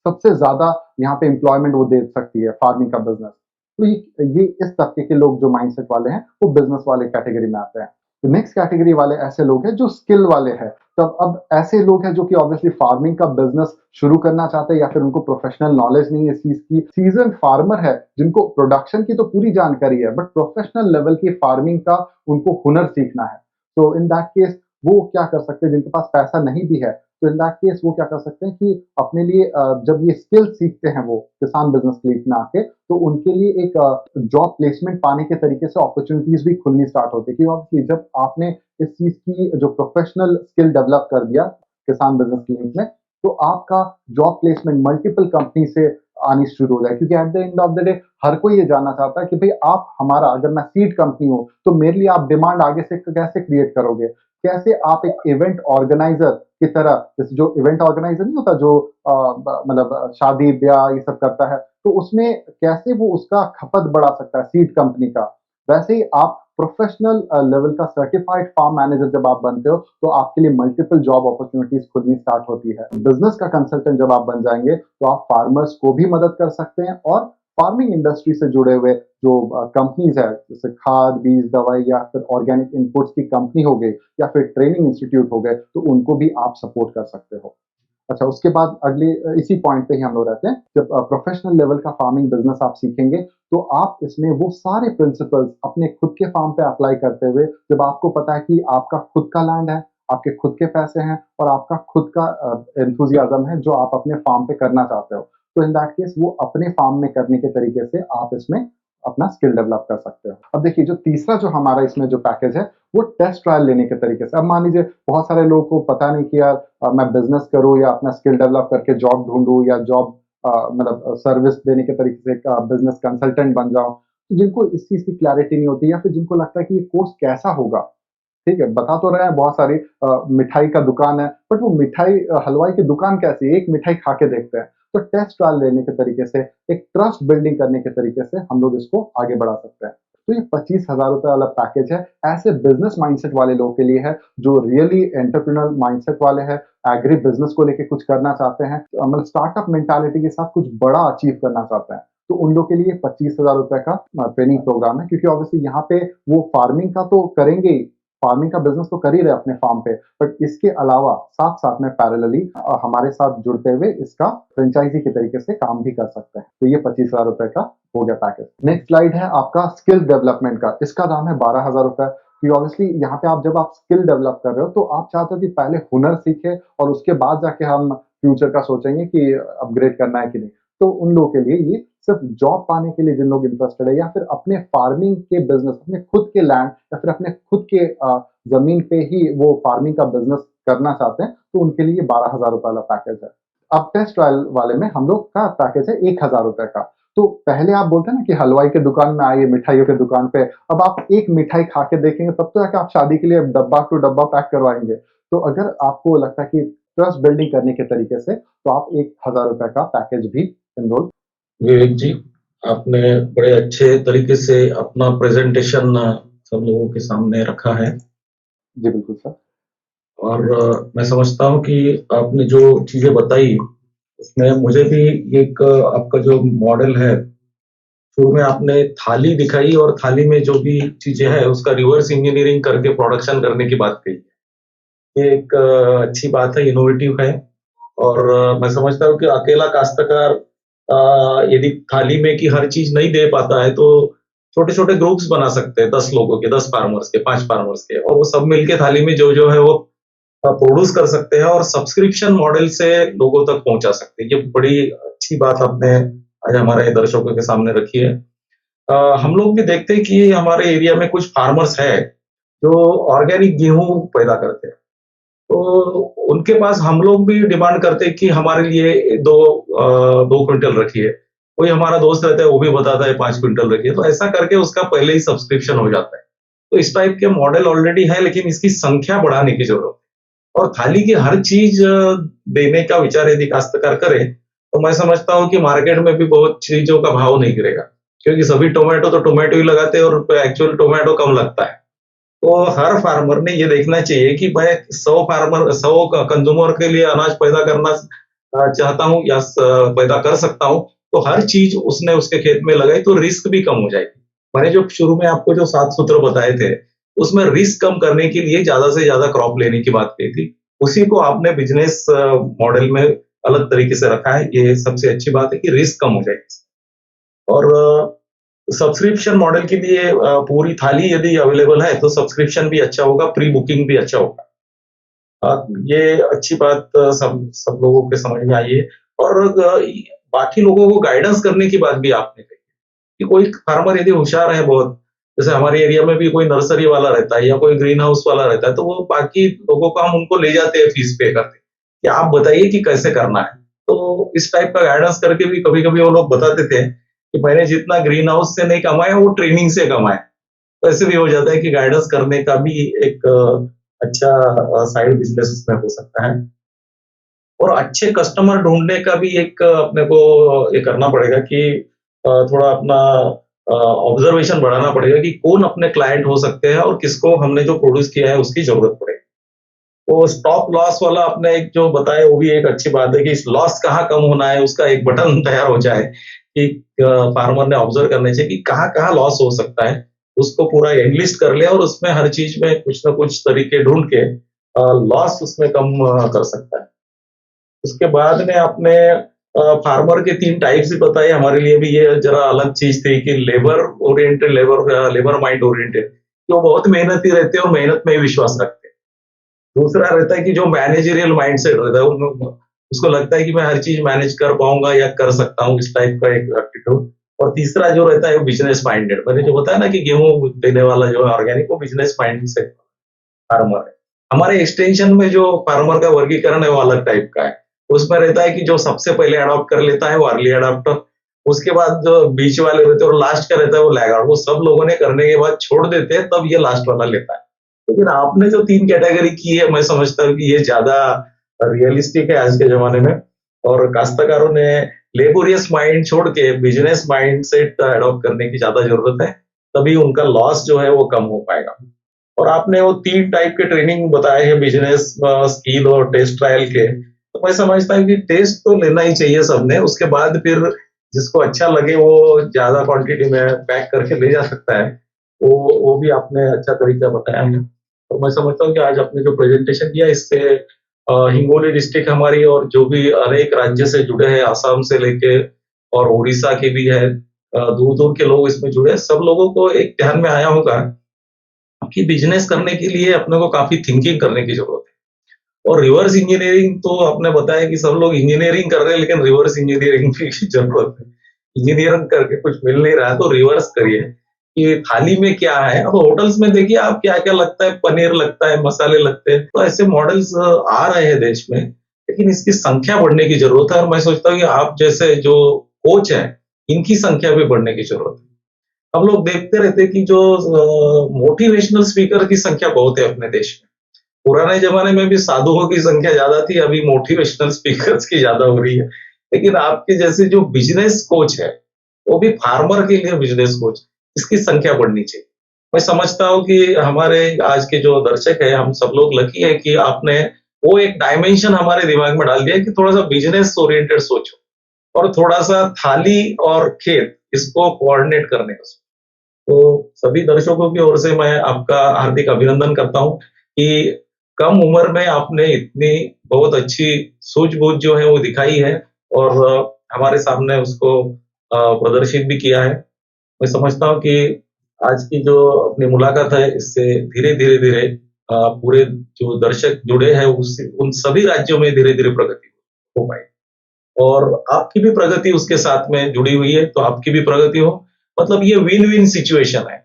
सबसे ज़्यादा यहाँ पे एम्प्लॉयमेंट वो दे सकती है फार्मिंग का बिज़नेस। तो ये इस तबके के लोग जो माइंडसेट वाले हैं, वो बिज़नेस वाले कैटेगरी में आते हैं। तो नेक्स्ट कैटेगरी वाले ऐसे लोग हैं जो स्किल वाले हैं। तब अब ऐसे लोग हैं जो कि ऑब्वियसली फार्मिंग का बिज़नेस शुरू करना चाहते हैं या फिर उनको प्रोफेशनल नॉलेज नहीं है इस चीज़ की। सीज़न्ड फार्मर है जिनको प्रोडक्शन की तो पूरी जानकारी है, बट प्रोफेशनल लेवल की फार्मिंग का उनको हुनर सीखना है। तो इन दैट केस वो क्या कर सकते हैं, जिनके पास पैसा नहीं भी है, तो इन दैट केस वो क्या कर सकते हैं कि अपने लिए जब ये स्किल सीखते हैं वो किसान बिजनेस क्लिनिक में आके, तो उनके लिए एक जॉब प्लेसमेंट पाने के तरीके से अपॉर्चुनिटीज भी खुलनी स्टार्ट होती है। क्योंकि ऑब्वियसली जब आपने इस चीज की जो प्रोफेशनल स्किल डेवलप कर दिया किसान बिजनेस क्लिनिक में, तो आपका जॉब प्लेसमेंट मल्टीपल कंपनी से आनी शुरू हो जाए। क्योंकि at the end of the day हर कोई ये जानना चाहता है कि भाई आप हमारा, अगर मैं सीड कंपनी हूँ तो मेरे लिए आप डिमांड आगे से कैसे क्रिएट करोगे, कैसे आप एक इवेंट ऑर्गेनाइजर की तरह, जैसे जो इवेंट ऑर्गेनाइजर नहीं होता जो मतलब शादी ब्याह ये सब करता है, तो उसमें कैसे वो उसका खपत बढ़ा सकता है सीड कंपनी का, वैसे ही आप प्रोफेशनल लेवल का सर्टिफाइड फार्म मैनेजर जब आप बनते हो, तो आपके लिए मल्टीपल जॉब अपॉर्चुनिटीज खुलनी स्टार्ट होती है। बिजनेस का कंसल्टेंट जब आप बन जाएंगे, तो आप फार्मर्स को भी मदद कर सकते हैं और फार्मिंग इंडस्ट्री से जुड़े हुए जो कंपनीज है, जैसे खाद, बीज, दवाई या फिर ऑर्गेनिक इनपुट्स की कंपनी हो गई या फिर ट्रेनिंग इंस्टीट्यूट हो गए, तो उनको भी आप सपोर्ट कर सकते हो। अच्छा, उसके बाद अगले इसी पॉइंट पे ही हम लोग रहते हैं। जब प्रोफेशनल लेवल का फार्मिंग बिजनेस आप सीखेंगे, तो आप इसमें वो सारे प्रिंसिपल्स अपने खुद के फार्म पे अप्लाई करते हुए, जब आपको पता है कि आपका खुद का लैंड है, आपके खुद के पैसे हैं और आपका खुद का एंथुसियाज्म है जो आप अपने फार्म पे करना चाहते हो, तो इन दैट केस वो अपने फार्म में करने के तरीके से आप इसमें अपना स्किल डेवलप कर सकते हो। अब देखिए जो तीसरा जो हमारा इसमें जो पैकेज है, वो टेस्ट ट्रायल लेने के तरीके से। अब मान लीजिए बहुत सारे लोगों को पता नहीं कि यार मैं बिजनेस करूँ या अपना स्किल डेवलप करके जॉब ढूंढूं या जॉब मतलब सर्विस देने के तरीके से एक बिजनेस कंसल्टेंट बन जाऊं, तो जिनको इस चीज की क्लैरिटी नहीं होती या फिर जिनको लगता है कि ये कोर्स कैसा होगा। ठीक है, बता तो रहे हैं बहुत सारी मिठाई का दुकान है, बट वो मिठाई हलवाई की दुकान कैसी है, एक मिठाई खा के देखते हैं। तो टेस्ट ट्रायल लेने के तरीके से, एक ट्रस्ट बिल्डिंग करने के तरीके से हम लोग इसको आगे बढ़ा सकते हैं। तो ये 25,000 रुपए वाला पैकेज है, ऐसे बिजनेस माइंडसेट वाले लोगों के लिए है जो रियली एंटरप्रेन्योर माइंडसेट वाले हैं, एग्री बिजनेस को लेके कुछ करना चाहते हैं, मतलब स्टार्टअप मेंटालिटी के साथ कुछ बड़ा अचीव करना चाहते हैं। तो उन लोग के लिए 25,000 रुपए का ट्रेनिंग प्रोग्राम है, क्योंकि ऑब्वियसली यहाँ पे वो फार्मिंग का तो करेंगे ही, फार्मिंग का बिजनेस तो कर ही रहे अपने फार्म पे, बट इसके अलावा साथ साथ में पैरेलली हमारे साथ जुड़ते हुए इसका फ्रेंचाइजी के तरीके से काम भी कर सकते हैं। तो ये 25,000 रुपए का हो गया पैकेज। नेक्स्ट स्लाइड है आपका स्किल डेवलपमेंट का, इसका दाम है 12,000 रुपए। कि ऑब्वियसली यहाँ पे आप जब आप स्किल डेवलप कर रहे हो, तो आप चाहते हो कि पहले हुनर सीखे और उसके बाद जाके हम फ्यूचर का सोचेंगे कि अपग्रेड करना है कि नहीं। तो उन लोगों के लिए ये सिर्फ जॉब पाने के लिए जिन लोग इंटरेस्टेड है, या फिर अपने फार्मिंग के बिजनेस, अपने खुद के लैंड या फिर अपने खुद के जमीन पे ही वो फार्मिंग का बिजनेस करना चाहते हैं, तो उनके लिए 12,000 रुपए वाला पैकेज है। अब टेस्ट ट्रायल वाले में हम लोग का पैकेज है 1,000 रुपए का। तो पहले आप बोलते हैं ना कि हलवाई के दुकान में आइए, मिठाइयों के दुकान पे, अब आप एक मिठाई खा के देखेंगे तब तो जाके आप शादी के लिए डब्बा टू डब्बा पैक करवाएंगे। तो अगर आपको लगता है कि ट्रस्ट बिल्डिंग करने के तरीके से, तो आप 1,000 रुपए का पैकेज भी एनरोल।
विवेक जी, आपने बड़े अच्छे तरीके से अपना प्रेजेंटेशन सब लोगों के सामने रखा है।
जी बिल्कुल सर।
और मैं समझता हूँ कि आपने जो चीजें बताई उसमें मुझे भी एक आपका जो मॉडल है, शुरू में आपने थाली दिखाई और थाली में जो भी चीजें हैं उसका रिवर्स इंजीनियरिंग करके प्रोडक्शन करने की बात कही। ये एक अच्छी बात है, इनोवेटिव है। और मैं समझता हूँ कि अकेला काश्तकार यदि थाली में की हर चीज नहीं दे पाता है तो छोटे-छोटे ग्रुप्स बना सकते हैं 10 लोगों के, 10 फार्मर्स के, 5 फार्मर्स के, और वो सब मिलके थाली में जो-जो है वो प्रोड्यूस कर सकते हैं और सब्सक्रिप्शन मॉडल से लोगों तक पहुंचा सकते हैं। ये बड़ी अच्छी बात आपने आज हमारे दर्शकों के सामने रखी है। हम लोग भी देखते हैं कि हमारे एरिया में कुछ फार्मर्स है जो ऑर्गेनिक गेहूं पैदा करते हैं। तो उनके पास हम लोग भी डिमांड करते हैं कि हमारे लिए 2 क्विंटल रखिए। कोई हमारा दोस्त रहता है वो भी बताता है 5 क्विंटल रखिए। तो ऐसा करके उसका पहले ही सब्सक्रिप्शन हो जाता है। तो इस टाइप के मॉडल ऑलरेडी है, लेकिन इसकी संख्या बढ़ाने की जरूरत है। और थाली की हर चीज देने का विचार यदि काश्तकार करे तो मैं समझता हूँ कि मार्केट में भी बहुत चीजों का भाव नहीं गिरेगा, क्योंकि सभी टोमेटो तो टोमेटो ही लगाते हैं और एक्चुअल टोमेटो कम लगता है। तो हर फार्मर ने ये देखना चाहिए कि मैं 100 कंज्यूमर के लिए अनाज पैदा करना चाहता हूँ या पैदा कर सकता हूँ, तो हर चीज उसने उसके खेत में लगाई तो रिस्क भी कम हो जाएगी। मैंने जो शुरू में आपको जो 7 सूत्र बताए थे, उसमें रिस्क कम करने के लिए ज्यादा से ज्यादा क्रॉप लेने की बात कही थी। उसी को आपने बिजनेस मॉडल में अलग तरीके से रखा है। ये सबसे अच्छी बात है कि रिस्क कम हो जाएगी। और सब्सक्रिप्शन मॉडल के लिए पूरी थाली यदि अवेलेबल है तो सब्सक्रिप्शन भी अच्छा होगा, प्री बुकिंग भी अच्छा होगा। ये अच्छी बात सब सब लोगों के समझ में आई है। और बाकी लोगों को गाइडेंस करने की बात भी आपने कही कि कोई फार्मर यदि होशियार है बहुत, जैसे हमारे एरिया में भी कोई नर्सरी वाला रहता है या कोई ग्रीन हाउस वाला रहता है, तो वो बाकी लोगों को हम उनको ले जाते हैं फीस पे करके कि आप बताइए कि कैसे करना है। तो इस टाइप का गाइडेंस करके भी कभी-कभी वो लोग बताते थे कि मैंने जितना ग्रीन हाउस से नहीं कमाया वो ट्रेनिंग से कमाया। तो ऐसे भी हो जाता है कि गाइडेंस करने का भी एक अच्छा साइड बिजनेस उसमें हो सकता है। और अच्छे कस्टमर ढूँढने का भी एक अपने को ये करना पड़ेगा कि थोड़ा अपना ऑब्जर्वेशन बढ़ाना पड़ेगा कि कौन अपने क्लाइंट हो सकते हैं और किसको हमने जो प्रोड्यूस किया है उसकी ज़रूरत पड़ेगी। तो स्टॉप लॉस वाला आपने एक जो बताया वो भी एक अच्छी बात है कि इस लॉस कहाँ कम होना है उसका एक बटन तैयार हो जाए कि फार्मर ने ऑब्जर्व करने चाहिए कि कहाँ-कहाँ लॉस हो सकता है। उसको पूरा एनलिस्ट कर ले और उसमें हर चीज़ में कुछ ना कुछ तरीके ढूँढ के लॉस उसमें कम कर सकता है। उसके बाद में आपने फार्मर के 3 टाइप्स भी बताए। हमारे लिए भी ये जरा अलग चीज़ थी कि labour oriented, labour mind oriented, कि वो बहुत मेहनती रहते हैं और मेहनत में ही विश्वास रखते हैं। दूसरा रहता है कि जो मैनेजरियल माइंडसेट रहता है, उसको लगता है कि मैं हर चीज़ मैनेज कर पाऊँगा या कर सकता हूँ, इस टाइप का एक एटीट्यूड। और तीसरा जो रहता है वो बिज़नेस माइंडेड। मैंने जो बताया ना कि गेहूँ देने वाला जो है ऑर्गेनिक, वो बिज़नेस माइंडसेट फार्मर है। हमारे एक्सटेंशन में जो फार्मर का वर्गीकरण है वो अलग टाइप का है। उसमें रहता है कि जो सबसे पहले अडॉप्ट कर लेता है वो अर्ली अडॉप्टर, उसके बाद जो बीच वाले रहते हैं और लास्ट का रहता है वो लैगार्ड। वो सब लोगों ने करने के बाद छोड़ देते हैं, तब ये लास्ट वाला लेता है। लेकिन आपने जो 3 कैटेगरी की है, मैं समझता हूँ कि ये ज़्यादा रियलिस्टिक है आज के ज़माने में। और काश्तकारों ने लेबोरियस माइंड छोड़ के बिज़नेस माइंडसेट अडॉप्ट करने की ज़्यादा ज़रूरत है, तभी उनका लॉस जो है वो कम हो पाएगा। और आपने वो 3 टाइप के ट्रेनिंग बताए हैं, बिज़नेस, स्किल और टेस्ट ट्रायल के। तो मैं समझता हूँ कि टेस्ट तो लेना ही चाहिए सबने, उसके बाद फिर जिसको अच्छा लगे वो ज़्यादा क्वांटिटी में पैक करके ले जा सकता है। वो भी आपने अच्छा तरीका बताया है। तो मैं समझता हूँ कि आज आपने जो प्रेज़ेंटेशन किया इससे हिंगोली डिस्ट्रिक्ट हमारी और जो भी अनेक राज्य से जुड़े हैं, आसाम से लेके और उड़ीसा के भी हैं, दूर-दूर के लोग इसमें जुड़े हैं। सब लोगों को एक ध्यान में आया होगा कि बिज़नेस करने के लिए अपने को काफ़ी थिंकिंग करने की ज़रूरत है। और रिवर्स इंजीनियरिंग तो आपने बताया कि सब लोग इंजीनियरिंग कर रहे हैं, लेकिन रिवर्स इंजीनियरिंग की ज़रूरत है। इंजीनियरिंग करके कुछ मिल नहीं रहा है, तो रिवर्स करिए कि थाली में क्या है। अब होटल्स में देखिए आप क्या-क्या लगता है, पनीर लगता है, मसाले लगते हैं, तो ऐसे मॉडल्स आ रहे हैं देश में, लेकिन इसकी संख्या बढ़ने की ज़रूरत है। और मैं सोचता हूँ कि आप जैसे जो कोच हैं, इनकी संख्या भी बढ़ने की ज़रूरत है। हम लोग देखते रहते हैं कि जो मोटिवेशनल स्पीकर की संख्या बहुत है अपने देश में। पुराने ज़माने में भी साधुओं की संख्या ज़्यादा थी, अभी मोटिवेशनल स्पीकर्स की ज़्यादा हो रही है। लेकिन आपके जैसे जो बिज़नेस कोच है, वो भी फार्मर के लिए बिज़नेस कोच, इसकी संख्या बढ़नी चाहिए। मैं समझता हूँ कि हमारे आज के जो दर्शक है, हम सब लोग लकी है कि आपने वो एक डायमेंशन हमारे दिमाग में डाल दिया कि थोड़ा-सा बिज़नेस ओरिएंटेड सोचो और थोड़ा-सा थाली और खेत इसको कोऑर्डिनेट करने का सोचो। तो सभी दर्शकों की ओर से मैं आपका हार्दिक अभिनंदन करता हूँ कि कम उम्र में आपने इतनी बहुत अच्छी सूझबूझ जो है वो दिखाई है और हमारे सामने उसको प्रदर्शित भी किया है। मैं समझता हूँ कि आज की जो अपनी मुलाकात है इससे धीरे-धीरे पूरे जो दर्शक जुड़े हैं उस उन सभी राज्यों में धीरे-धीरे प्रगति हो पाएगी। और आपकी भी प्रगति उसके साथ में जुड़ी हुई है, तो आपकी भी प्रगति हो। मतलब ये विन-विन सिचुएशन है।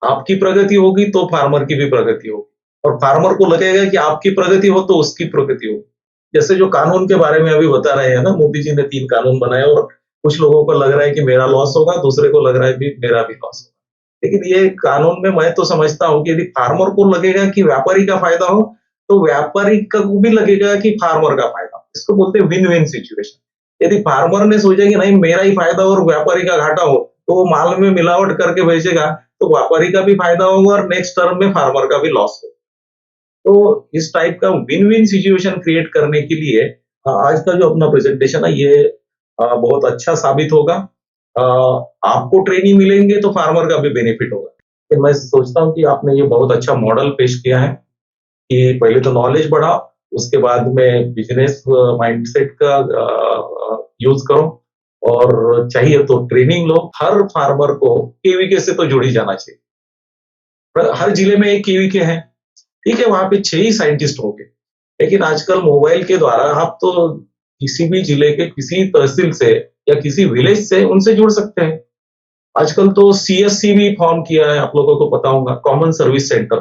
आपकी प्रगति होगी तो फार्मर की भी प्रगति होगी और फार्मर को लगेगा कि आपकी प्रगति हो तो उसकी प्रगति हो। जैसे जो कानून के बारे में अभी बता रहे हैं ना, मोदी जी ने 3 कानून बनाए और कुछ लोगों को लग रहा है कि मेरा लॉस होगा, दूसरे को लग रहा है कि मेरा भी लॉस होगा। लेकिन ये कानून में मैं तो समझता हूँ कि यदि फार्मर को लगेगा कि व्यापारी का फायदा हो, तो व्यापारी को भी लगेगा कि फार्मर का फायदा हो। इसको बोलते हैं विन-विन सिचुएशन। यदि फार्मर ने सोचा कि नहीं मेरा ही फायदा हो और व्यापारी का घाटा हो, तो वो माल में मिलावट करके बेचेगा, तो व्यापारी का भी फायदा होगा और नेक्स्ट टर्म में फार्मर का भी लॉस होगा। तो इस टाइप का विन-विन सिचुएशन क्रिएट करने के लिए आज का जो अपना प्रेजेंटेशन है ये बहुत अच्छा साबित होगा। अ, आपको ट्रेनिंग मिलेंगे तो फार्मर का भी बेनिफिट होगा। तो मैं सोचता हूँ कि आपने ये बहुत अच्छा मॉडल पेश किया है कि पहले तो नॉलेज बढ़ाओ, उसके बाद में बिज़नेस माइंडसेट का यूज़ करो और चाहिए तो ट्रेनिंग लो। हर फार्मर को केवीके से तो जुड़ ही जाना चाहिए। पर हर जिले में एक केवीके है। ठीक है, वहाँ पे 6 ही साइंटिस्ट होंगे। लेकिन आजकल मोबाइल के द्वारा आप तो किसी भी जिले के किसी तहसील से या किसी विलेज से उनसे जुड़ सकते हैं। आजकल तो सीएससी भी फॉर्म किया है, आप लोगों को पता होगा, कॉमन सर्विस सेंटर।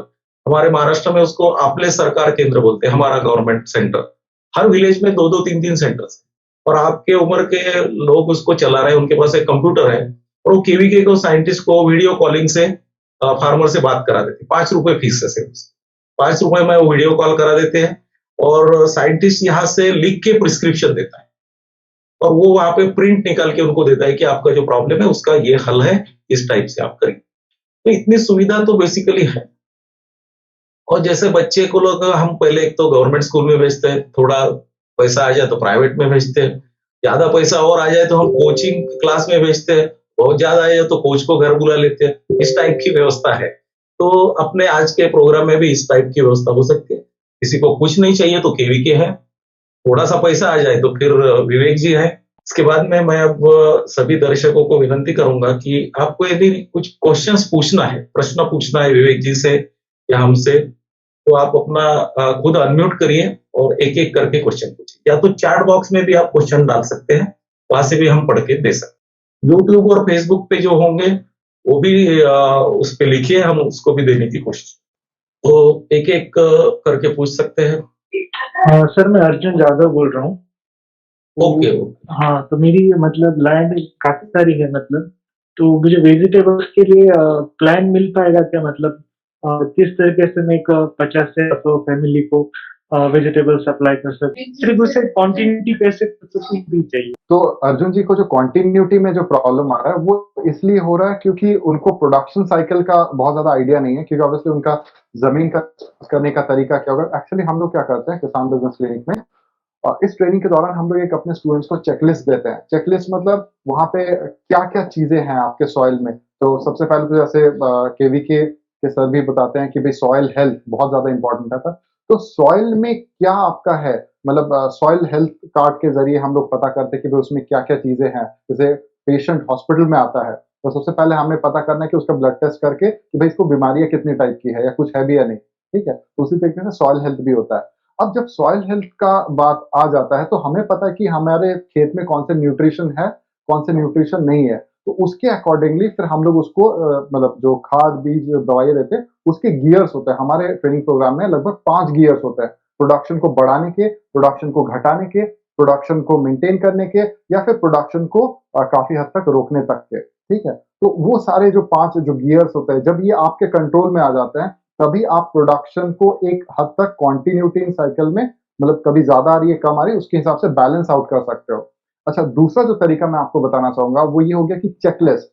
हमारे महाराष्ट्र में उसको आपले सरकार केंद्र बोलते हैं, हमारा गवर्नमेंट सेंटर। हर विलेज में 2-2 3-3 सेंटर्स हैं और आपके उम्र के लोग उसको चला रहे हैं, उनके पास एक कंप्यूटर है और वो केवीके को साइंटिस्ट को वीडियो कॉलिंग से फार्मर से बात करा देते हैं। ₹5 फीस है सिर्फ। ₹5 में वो वीडियो कॉल करा देते हैं और साइंटिस्ट यहाँ से लिख के प्रिस्क्रिप्शन देता है और वो वहां पे प्रिंट निकाल के उनको देता है कि आपका जो प्रॉब्लम है उसका ये हल है, इस टाइप से आप करिए। तो इतनी सुविधा तो बेसिकली है। और जैसे बच्चे को लोग हम पहले एक तो गवर्नमेंट स्कूल में भेजते हैं, थोड़ा पैसा आ जाए तो प्राइवेट में भेजते हैं, ज्यादा पैसा और आ जाए तो हम कोचिंग क्लास में भेजते हैं, बहुत ज्यादा आ जाए तो कोच को घर बुला लेते हैं। इस टाइप की व्यवस्था है। तो अपने आज के प्रोग्राम में भी इस टाइप की व्यवस्था हो सकती है। किसी को कुछ नहीं चाहिए तो केवीके है, थोड़ा सा पैसा आ जाए तो फिर विवेक जी है। इसके बाद में मैं अब सभी दर्शकों को विनंती करूंगा कि आपको यदि कुछ क्वेश्चंस पूछना है, प्रश्न पूछना है विवेक जी से या हमसे, तो आप अपना खुद अनम्यूट करिए और एक-एक करके क्वेश्चन पूछिए। या तो चैट बॉक्स में भी आप क्वेश्चन डाल सकते हैं, वहां से भी हम पढ़ के दे सकते हैं। यूट्यूब और फेसबुक पे जो होंगे वो भी उस पे लिखिए, हम उसको भी देने की कोशिश। तो एक-एक करके पूछ सकते हैं।
सर मैं अर्जुन यादव बोल रहा हूँ।
ओके,
तो
ओके।
हाँ, तो मेरी मतलब लैंड काफ़ी सारी है मतलब, तो मुझे वेजिटेबल्स के लिए प्लान मिल पाएगा क्या? मतलब किस तरीके से मैं एक 50 से 100 फैमिली को वेजिटेबल सप्लाई कर सकूँ? सिर्फ उसे कंटिन्यूटी कैसे प्रोसेसिंग भी चाहिए?
तो अर्जुन जी को जो कंटिन्यूटी में जो प्रॉब्लम आ रहा है वो इसलिए हो रहा है क्योंकि उनको प्रोडक्शन साइकिल का बहुत ज्यादा आइडिया नहीं है, क्योंकि ऑब्वियसली उनका जमीन का करने का तरीका क्या होगा। एक्चुअली हम लोग क्या करते हैं किसान बिजनेस क्लिनिक में, इस ट्रेनिंग के दौरान हम लोग एक अपने स्टूडेंट्स को चेकलिस्ट देते हैं। चेकलिस्ट मतलब वहाँ पे क्या-क्या चीजें हैं आपके सॉइल में। तो सबसे पहले तो जैसे केवीके के सर भी बताते हैं कि भाई सॉइल हेल्थ बहुत ज्यादा इंपॉर्टेंट है। तो सॉइल में क्या आपका है, मतलब सॉइल हेल्थ कार्ड के जरिए हम लोग पता करते हैं कि भाई उसमें क्या-क्या चीजें हैं। जैसे पेशेंट हॉस्पिटल में आता है तो सबसे पहले हमें पता करना है कि उसका ब्लड टेस्ट करके कि भाई इसको बीमारियां कितनी टाइप की है या कुछ है भी या नहीं। ठीक है, तो उसी तरीके से सॉइल हेल्थ भी होता है। अब जब सॉइल हेल्थ का बात आ जाता है तो हमें पता है कि हमारे खेत में कौन से न्यूट्रिशन है, कौन से न्यूट्रिशन नहीं है। तो उसके अकॉर्डिंगली फिर हम लोग उसको मतलब जो खाद, बीज, दवाइयाँ देते हैं, उसके गियर्स होते हैं। हमारे ट्रेनिंग प्रोग्राम में लगभग 5 गियर्स होते हैं। प्रोडक्शन को बढ़ाने के, प्रोडक्शन को घटाने के, प्रोडक्शन को मेंटेन करने के या फिर प्रोडक्शन को काफ़ी हद तक रोकने तक के। ठीक है? तो वो सारे जो 5 जो गियर्स होते हैं, जब ये आपके कंट्रोल में आ जाते हैं, तभी आप प्रोडक्शन को एक हद तक कंटिन्यूटी साइकिल में, मतलब कभी ज़्यादा आ रही है, कम आ रही है, उसके हिसाब से बैलेंस आउट कर सकते हो। अच्छा, दूसरा जो तरीका मैं आपको बताना चाहूँगा वो ये हो गया कि चेकलिस्ट।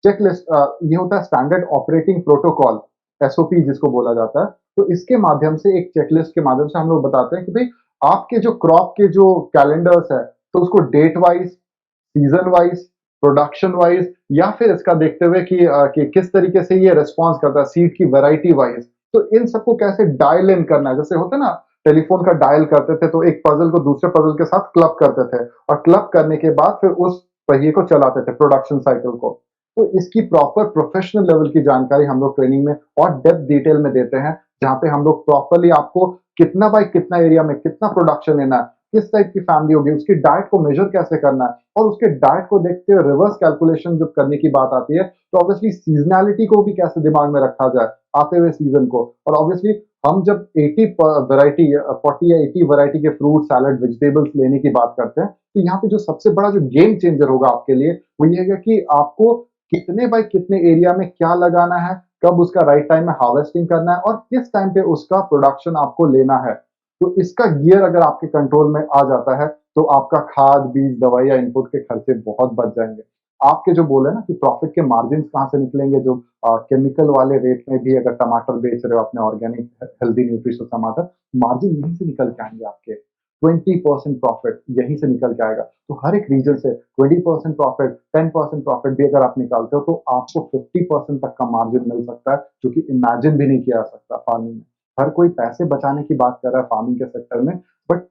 चेकलिस्ट ये होता है स्टैंडर्ड ऑपरेटिंग प्रोटोकॉल, एसओपी जिसको बोला जाता है। तो इसके माध्यम से एक चेकलिस्ट के माध्यम से हम लोग बताते हैं कि भाई आपके जो क्रॉप के जो कैलेंडर्स है, तो उसको date wise, season wise, production wise, या फिर इसका देखते हुए कि किस तरीके से ये रिस्पॉन्स करता है सीड की वैरायटी वाइज। तो इन सबको कैसे डायल इन करना है, जैसे होता है ना टेलीफोन का डायल करते थे तो एक पजल को दूसरे पजल के साथ क्लब करते थे, और क्लब करने के बाद फिर उस पहिए को चलाते थे, प्रोडक्शन साइकिल को। तो इसकी प्रॉपर प्रोफेशनल लेवल की जानकारी हम लोग ट्रेनिंग में और डेप्थ डिटेल में देते हैं, जहाँ पे हम लोग प्रॉपरली आपको कितना बाय कितना एरिया में कितना प्रोडक्शन लेना है, किस टाइप की फैमिली होगी, उसकी डाइट को मेजर कैसे करना है, और उसके डाइट को देखते हुए रिवर्स कैलकुलेशन जब करने की बात आती है, तो ऑब्वियसली सीजनैलिटी को भी कैसे दिमाग में रखा जाए आते हुए सीजन को। और ऑब्वियसली हम जब 80 वैरायटी 40 या 80 वैरायटी के फ्रूट, सैलड, वेजिटेबल्स लेने की बात करते हैं, तो यहाँ पे जो सबसे बड़ा जो गेम चेंजर होगा आपके लिए, वो ये है कि आपको कितने बाय कितने एरिया में क्या लगाना है, कब उसका राइट टाइम में हार्वेस्टिंग करना है, और किस टाइम पे उसका प्रोडक्शन आपको लेना है। तो इसका गियर अगर आपके कंट्रोल में आ जाता है, तो आपका खाद, बीज, दवाई या इनपुट के खर्चे बहुत बच जाएँगे। आपके जो बोले ना कि प्रॉफिट के मार्जिन्स कहाँ से निकलेंगे, जो केमिकल वाले रेट में भी अगर टमाटर बेच रहे हो अपने ऑर्गेनिक हेल्दी न्यूट्रिशियस टमाटर, मार्जिन यहीं से निकल के आएँगे आपके। 20% प्रॉफिट यहीं से निकल के आएगा। तो हर एक रीजन से 20% प्रॉफिट, 10% प्रॉफिट भी अगर आप निकालते हो, तो आपको 50% तक का मार्जिन मिल सकता है, जो कि इमेजिन भी नहीं किया जा सकता फार्मिंग में। हर कोई पैसे बचाने की बात कर रहा है फार्मिंग के सेक्टर में, बट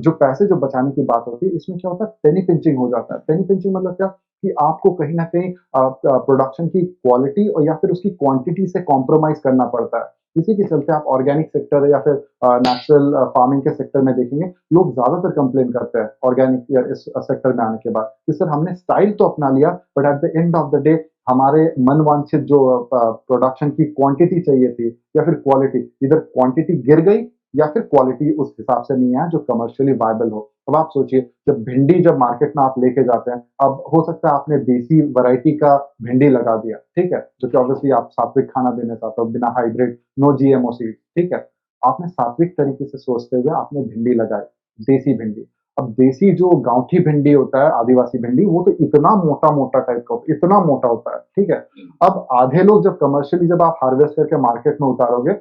जो पैसे जो बचाने की बात होती है, इसमें क्या होता है, पेनी पिंचिंग हो जाता है। पेनी पिंचिंग मतलब क्या, कि आपको कहीं न कहीं प्रोडक्शन की क्वालिटी और या फिर उसकी क्वांटिटी से कॉम्प्रोमाइज़ करना पड़ता है। इसी के चलते आप ऑर्गेनिक सेक्टर या फिर नेचुरल फार्मिंग के सेक्टर में देखेंगे, लोग ज़्यादातर कंप्लेन करते हैं ऑर्गेनिक या इस सेक्टर में आने के बाद कि सर हमने स्टाइल तो अपना लिया, but at the end of the day हमारे मनवांछित जो प्रोडक्शन की क्वांटिटी चाहिए थी या फिर क्वालिटी, इधर क्वांटिटी गिर गई या फिर क्वालिटी उस हिसाब से नहीं आया जो कमर्शियली वायबल हो। अब आप सोचिए, जब मार्केट में आप लेके जाते हैं, अब हो सकता है आपने देसी वैरायटी का भिंडी लगा दिया, ठीक है? जो कि ऑब्वियसली आप सात्विक खाना देना चाहते हो, बिना हाइब्रिड, नो जीएमओ सीड, ठीक है? आपने सात्विक तरीके से सोचते हुए आपने भिंडी लगाई, देसी भिंडी। अब देसी जो गाँवठी भिंडी होता है, आदिवासी भिंडी, वो तो इतना मोटा-मोटा टाइप का होता है, इतना मोटा होता है, ठीक है? अब आधे लोग जब कमर्शियली जब आप हार्वेस्ट करके मार्केट में उतारोगे,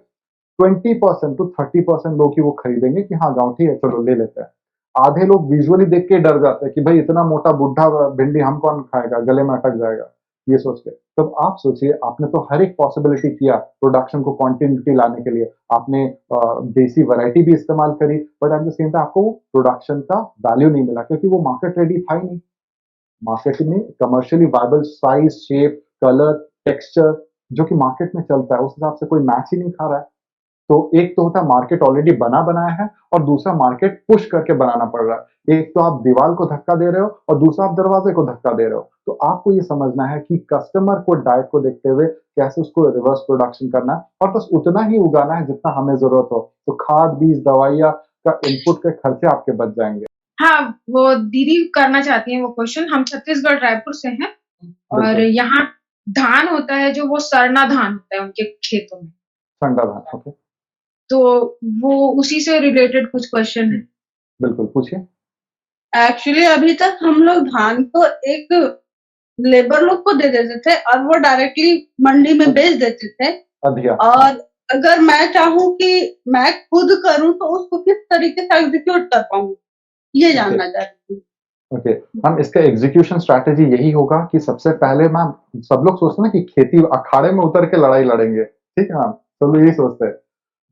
20% टू 30% लोग ही वो खरीदेंगे कि हाँ, गाँवठी है, चलो ले लेते हैं। आधे लोग विजुअली देख के डर जाते हैं कि भाई इतना मोटा बुड्ढा भिंडी हम कौन खाएगा, गले में अटक जाएगा, ये सोच के। तब आप सोचिए, आपने तो हर एक पॉसिबिलिटी किया प्रोडक्शन को कंटिन्यूटी लाने के लिए। आपने देसी वैरायटी भी इस्तेमाल करी, but at the same time आपको प्रोडक्शन का वैल्यू नहीं मिला, क्योंकि वो मार्केट रेडी था ही नहीं। मार्केट में commercially viable size, shape, colour, texture जो कि मार्केट में चलता है, उस हिसाब से कोई मैच ही नहीं खा रहा है। तो एक तो होता है मार्केट ऑलरेडी बना बनाया है, और दूसरा मार्केट पुश करके बनाना पड़ रहा है। एक तो आप दीवार को धक्का दे रहे हो और दूसरा आप दरवाजे को धक्का दे रहे हो। तो आपको ये समझना है कि कस्टमर को डाइट को देखते हुए कैसे उसको रिवर्स प्रोडक्शन करना है, और बस उतना ही उगाना है जितना हमें ज़रूरत हो। तो खाद, बीज, दवाइयाँ का इनपुट के खर्चे आपके बच जाएँगे।
हाँ, वो दीदी करना चाहती हैं वो क्वेश्चन। हम छत्तीसगढ़ रायपुर से हैं और
बिल्कुल,
यहाँ धान होता है जो वो सरना धान होता है उनके खेतों में।
ठंडा धान, ओके,
तो वो उसी से रिलेटेड कुछ क्वेश्चन है।
बिल्कुल पूछिए।
एक्चुअली अभी तक हम लोग धान को एक लेबर लोग को दे देते थे और वो डायरेक्टली मंडी में बेच देते थे।
अधिया,
और अगर मैं चाहूँ कि मैं खुद करूँ तो उसको किस तरीके से एग्जीक्यूट कर पाऊँ, ये जानना चाहती हूँ।
ओके, मैम इसका एग्जीक्यूशन स्ट्रैटेजी यही होगा कि सबसे पहले मैम, सब लोग सोचते हैं ना कि खेती अखाड़े में उतर के लड़ाई लड़ेंगे, ठीक है मैम? सब लोग यही सोचते हैं।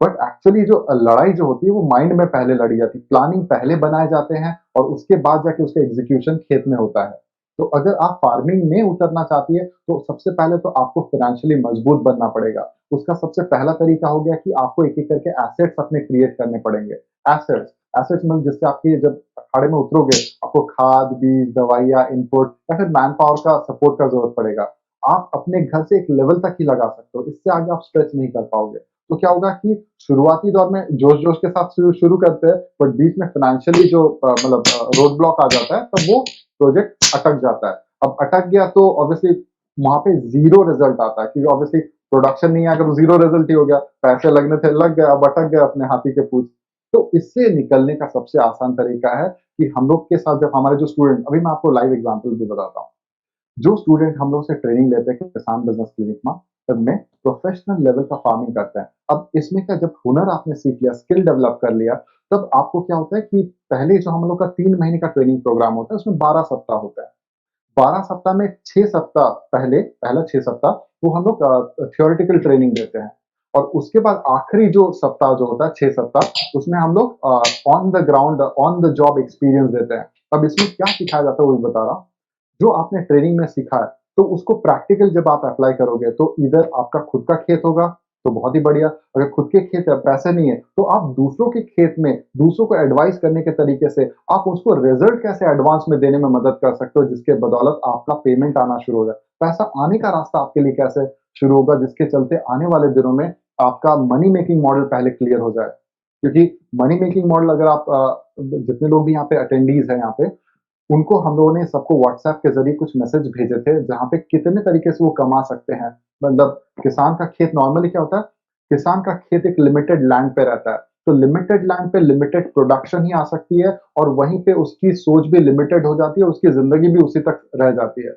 बट एक्चुअली जो लड़ाई जो होती है वो माइंड में पहले लड़ी जाती है, प्लानिंग पहले बनाए जाते हैं और उसके बाद जाके उसका एग्जीक्यूशन खेत में होता है। तो अगर आप फार्मिंग में उतरना चाहती है, तो सबसे पहले तो आपको फाइनेंशियली मजबूत बनना पड़ेगा। उसका सबसे पहला तरीका हो गया कि आपको एक-एक करके एसेट्स अपने क्रिएट करने पड़ेंगे। एसेट्स एसेट्स मतलब जिससे आपकी जब अखाड़े में उतरोगे, आपको खाद, बीज, दवाइयाँ, इनपुट या फिर मैन पावर का सपोर्ट का ज़रूरत पड़ेगा। आप अपने घर से एक लेवल तक ही लगा सकते हो, इससे आगे आप स्ट्रेच नहीं कर पाओगे। तो क्या होगा कि शुरुआती दौर में जोश-जोश के साथ शुरू करते हैं, बट बीच में फाइनेंशियली जो मतलब रोड ब्लॉक आ जाता है, तब वो प्रोजेक्ट अटक जाता है। अब अटक गया तो ऑब्वियसली वहाँ पे ज़ीरो रिज़ल्ट आता है, क्योंकि ऑब्वियसली प्रोडक्शन नहीं आया, तो ज़ीरो रिज़ल्ट ही हो गया। पैसे लगने थे, लग गए, अब अटक गए अपने हाथी के पूँछ। तो इससे निकलने का सबसे आसान तरीका है कि हम लोग के साथ जब हमारे जो स्टूडेंट, अभी मैं आपको लाइव एग्ज़ाम्पल भी बताता हूँ। जो स्टूडेंट हम लोग से ट्रेनिंग लेते हैं किसान बिजनेस क्लिनिक में प्रोफेशनल लेवल का फार्मिंग करते हैं। अब इसमें क्या, जब हुनर आपने सीख लिया, स्किल डेवलप कर लिया, तब आपको क्या होता है कि पहले जो हम लोग का 3 महीने का ट्रेनिंग प्रोग्राम होता है उसमें 12 सप्ताह होता है। 12 सप्ताह में 6 सप्ताह पहला 6 सप्ताह वो हम लोग थियोरेटिकल ट्रेनिंग देते हैं और उसके बाद आखिरी जो सप्ताह जो होता है 6 सप्ताह उसमें हम लोग on the ground on the job experience देते हैं। अब इसमें क्या सिखाया जाता है वो भी बता रहा हूँ। जो आपने ट्रेनिंग में सीखा है तो उसको प्रैक्टिकल जब आप अप्लाई करोगे तो इधर आपका खुद का खेत होगा तो बहुत ही बढ़िया, अगर खुद के खेत है पैसे नहीं है तो आप दूसरों के खेत में दूसरों को एडवाइस करने के तरीके से आप उसको रिजल्ट कैसे एडवांस में देने में मदद कर सकते हो जिसके बदौलत आपका पेमेंट आना शुरू हो जाए, पैसा आने का रास्ता आपके लिए कैसे शुरू होगा जिसके चलते आने वाले दिनों में आपका मनी मेकिंग मॉडल पहले क्लियर हो जाए। क्योंकि मनी मेकिंग मॉडल अगर आप जितने लोग भी यहाँ पे अटेंडीज हैं यहाँ पे उनको हम लोगों ने सबको व्हाट्सएप के ज़रिए कुछ मैसेज भेजे थे, जहाँ पे कितने तरीके से वो कमा सकते हैं। मतलब किसान का खेत नॉर्मली क्या होता है, किसान का खेत एक लिमिटेड लैंड पे रहता है, तो लिमिटेड लैंड पे लिमिटेड प्रोडक्शन ही आ सकती है और वहीं पे उसकी सोच भी लिमिटेड हो जाती है, उसकी ज़िंदगी भी उसी तक रह जाती है।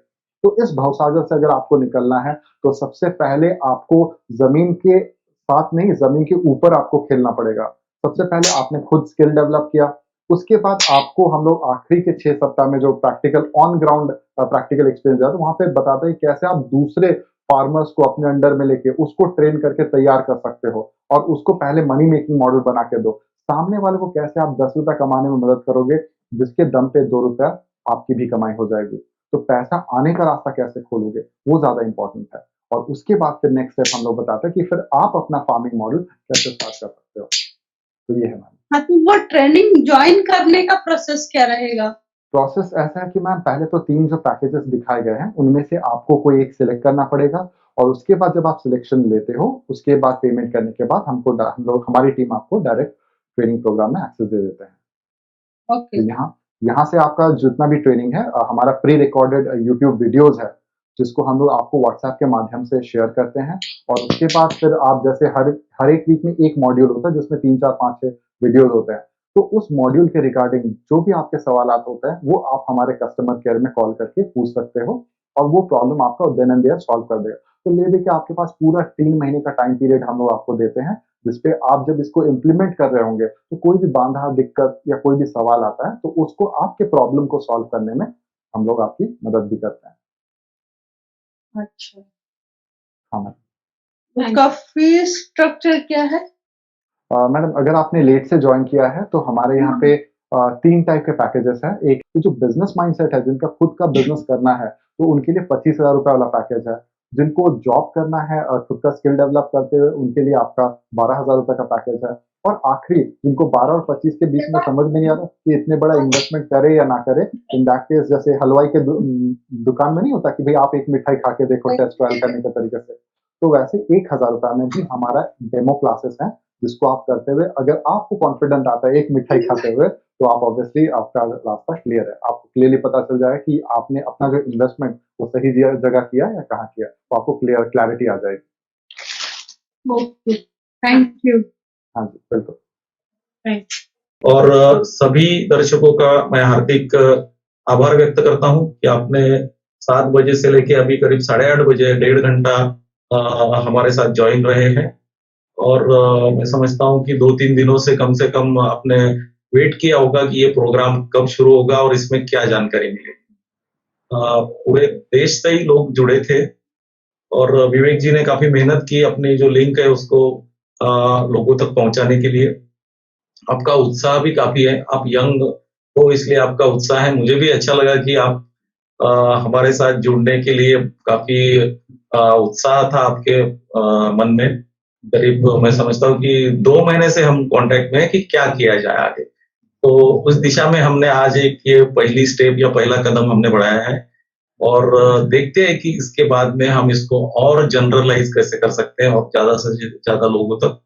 तो इस भवसागर से अगर आपको निकलना है, तो सबसे पहले आपको ज़मीन के साथ नहीं, ज़मीन के ऊपर आपको खेलना पड़ेगा। सबसे पहले आपने खुद स्किल डेवलप किया, उसके बाद आपको हम लोग आखिरी के 6 सप्ताह में जो practical on ground practical experience है, तो वहाँ पे बताते हैं कैसे आप दूसरे फार्मर्स को अपने अंडर में लेके उसको ट्रेन करके तैयार कर सकते हो और उसको पहले मनी मेकिंग मॉडल बना के दो। सामने वाले को कैसे आप 10 रुपए कमाने में मदद करोगे, जिसके दम पे 2 रुपया आपकी भी कमाई हो जाएगी। तो पैसा आने का रास्ता कैसे खोलोगे, वो ज़्यादा इम्पोर्टेंट है। और उसके बाद फिर नेक्स्ट स्टेप हम लोग बताते हैं कि फिर आप अपना फार्मिंग मॉडल कैसे स्टार्ट कर सकते हो। तो ये है मैम।
हाँ, तो वो ट्रेनिंग ज्वाइन करने का प्रोसेस क्या रहेगा?
प्रोसेस ऐसा है कि मैम पहले तो 3 जो पैकेजेस दिखाए गए हैं, उनमें से आपको कोई एक सिलेक्ट करना पड़ेगा और उसके बाद जब आप सिलेक्शन लेते हो, उसके बाद पेमेंट करने के बाद हम लोग हमारी टीम आपको डायरेक्ट ट्रेनिंग प्रोग्राम में एक्सेस दे देते हैं।
ओके।
तो यहाँ यहाँ से आपका जितना भी ट्रेनिंग है हमारा प्री रिकॉर्डेड यूट्यूब वीडियोज़ है, जिसको हम लोग आपको व्हाट्सएप के माध्यम से शेयर करते हैं और उसके बाद फिर आप जैसे हर एक वीक में एक मॉड्यूल होता है जिसमें 3, 4, 5, 6 वीडियोज़ होते हैं। तो उस मॉड्यूल के रिगार्डिंग जो भी आपके सवालात होते हैं, वो आप हमारे कस्टमर केयर में कॉल करके पूछ सकते हो और वो प्रॉब्लम आपका देन एंड देयर सॉल्व कर देगा। तो ले दे के आपके पास पूरा 3 महीने का टाइम पीरियड हम लोग आपको देते हैं, जिसपे आप जब इसको इम्प्लीमेंट कर रहे होंगे, तो कोई भी बांधा, दिक्कत या कोई भी सवाल आता है, तो उसको आपके प्रॉब्लम को सॉल्व करने में हम लोग आपकी मदद भी करते हैं।
अच्छा।
हाँ मैम।
उसका फीस स्ट्रक्चर क्या है?
मैडम अगर आपने लेट से जॉइन किया है तो हमारे यहाँ पे 3 टाइप के पैकेजेस हैं। एक तो जो बिजनेस माइंडसेट है, जिनका खुद का बिजनेस करना है, तो उनके लिए 25,000 रुपए वाला पैकेज है। जिनको जॉब करना है और खुद का स्किल डेवलप करते हुए, उनके लिए आपका 12,000 रुपए का पैकेज है। और आखिरी जिनको 12 और 25 के बीच में समझ में नहीं आ रहा कि इतने बड़ा इन्वेस्टमेंट करे या ना करे, इन दैट केस जैसे हलवाई के दुकान में नहीं होता कि भाई आप एक मिठाई खा के देखो टेस्ट ट्रायल करने के तरीके से, तो वैसे 1,000 रुपए में भी हमारा डेमो क्लासेस है, जिसको आप करते हुए अगर आपको कॉन्फिडेंट आता है एक मिठाई खाते हुए, तो आप ऑब्वियसली आपका रास्ता क्लियर है। आपको क्लियरली पता चल जाएगा कि आपने अपना जो इन्वेस्टमेंट वो सही जगह किया या कहाँ किया, तो आपको क्लैरिटी आ जाएगी।
Okay, thank you.
हाँ जी, बिल्कुल।
थैंक
और सभी दर्शकों का मैं हार्दिक आभार व्यक्त करता हूं कि आपने 7 बजे से लेके अभी करीब 8:30 बजे 1.5 घंटा हमारे साथ ज्वाइन रहे हैं और मैं समझता हूं कि 2-3 दिनों से कम आपने वेट किया होगा कि ये प्रोग्राम कब शुरू होगा और इसमें क्या जानकारी मिलेगी। पूरे देश से ही लोग जुड़े थे और विवेक जी ने काफी मेहनत की अपनी जो लिंक है उसको लोगों तक पहुंचाने के लिए। आपका उत्साह भी काफी है, आप यंग हो इसलिए आपका उत्साह है। मुझे भी अच्छा लगा कि आप हमारे साथ जुड़ने के लिए काफी उत्साह था आपके मन में। करीब मैं समझता हूँ कि 2 महीने से हम कांटेक्ट में हैं कि क्या किया जाए आगे। तो उस दिशा में हमने आज एक ये पहली स्टेप या पहला कदम हमने बढ़ाया है और देखते हैं कि इसके बाद में हम इसको और जनरलाइज कैसे कर सकते हैं और ज्यादा से ज्यादा लोगों तक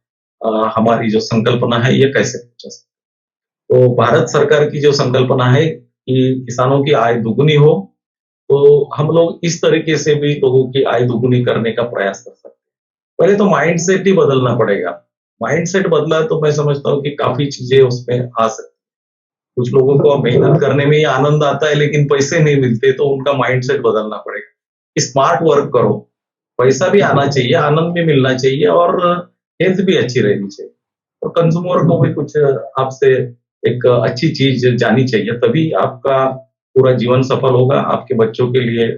हमारी जो संकल्पना है ये कैसे पहुंचा सकते। तो भारत सरकार की जो संकल्पना है कि किसानों की आय दुगुनी हो, तो हम लोग इस तरीके से भी लोगों की आय दुगुनी करने का प्रयास कर सकते हैं। पहले तो माइंडसेट ही बदलना पड़ेगा। माइंडसेट बदला तो मैं समझता हूँ कि काफी चीजें उसमें आ सकती हैं। कुछ लोगों को मेहनत करने में ही आनंद आता है लेकिन पैसे नहीं मिलते, तो उनका माइंडसेट बदलना पड़ेगा। स्मार्ट वर्क करो, पैसा भी आना चाहिए, आनंद भी मिलना चाहिए और हेल्थ भी अच्छी रहनी चाहिए। और कंज्यूमर को भी कुछ आपसे एक अच्छी चीज जानी चाहिए, तभी आपका पूरा जीवन सफल होगा। आपके बच्चों के लिए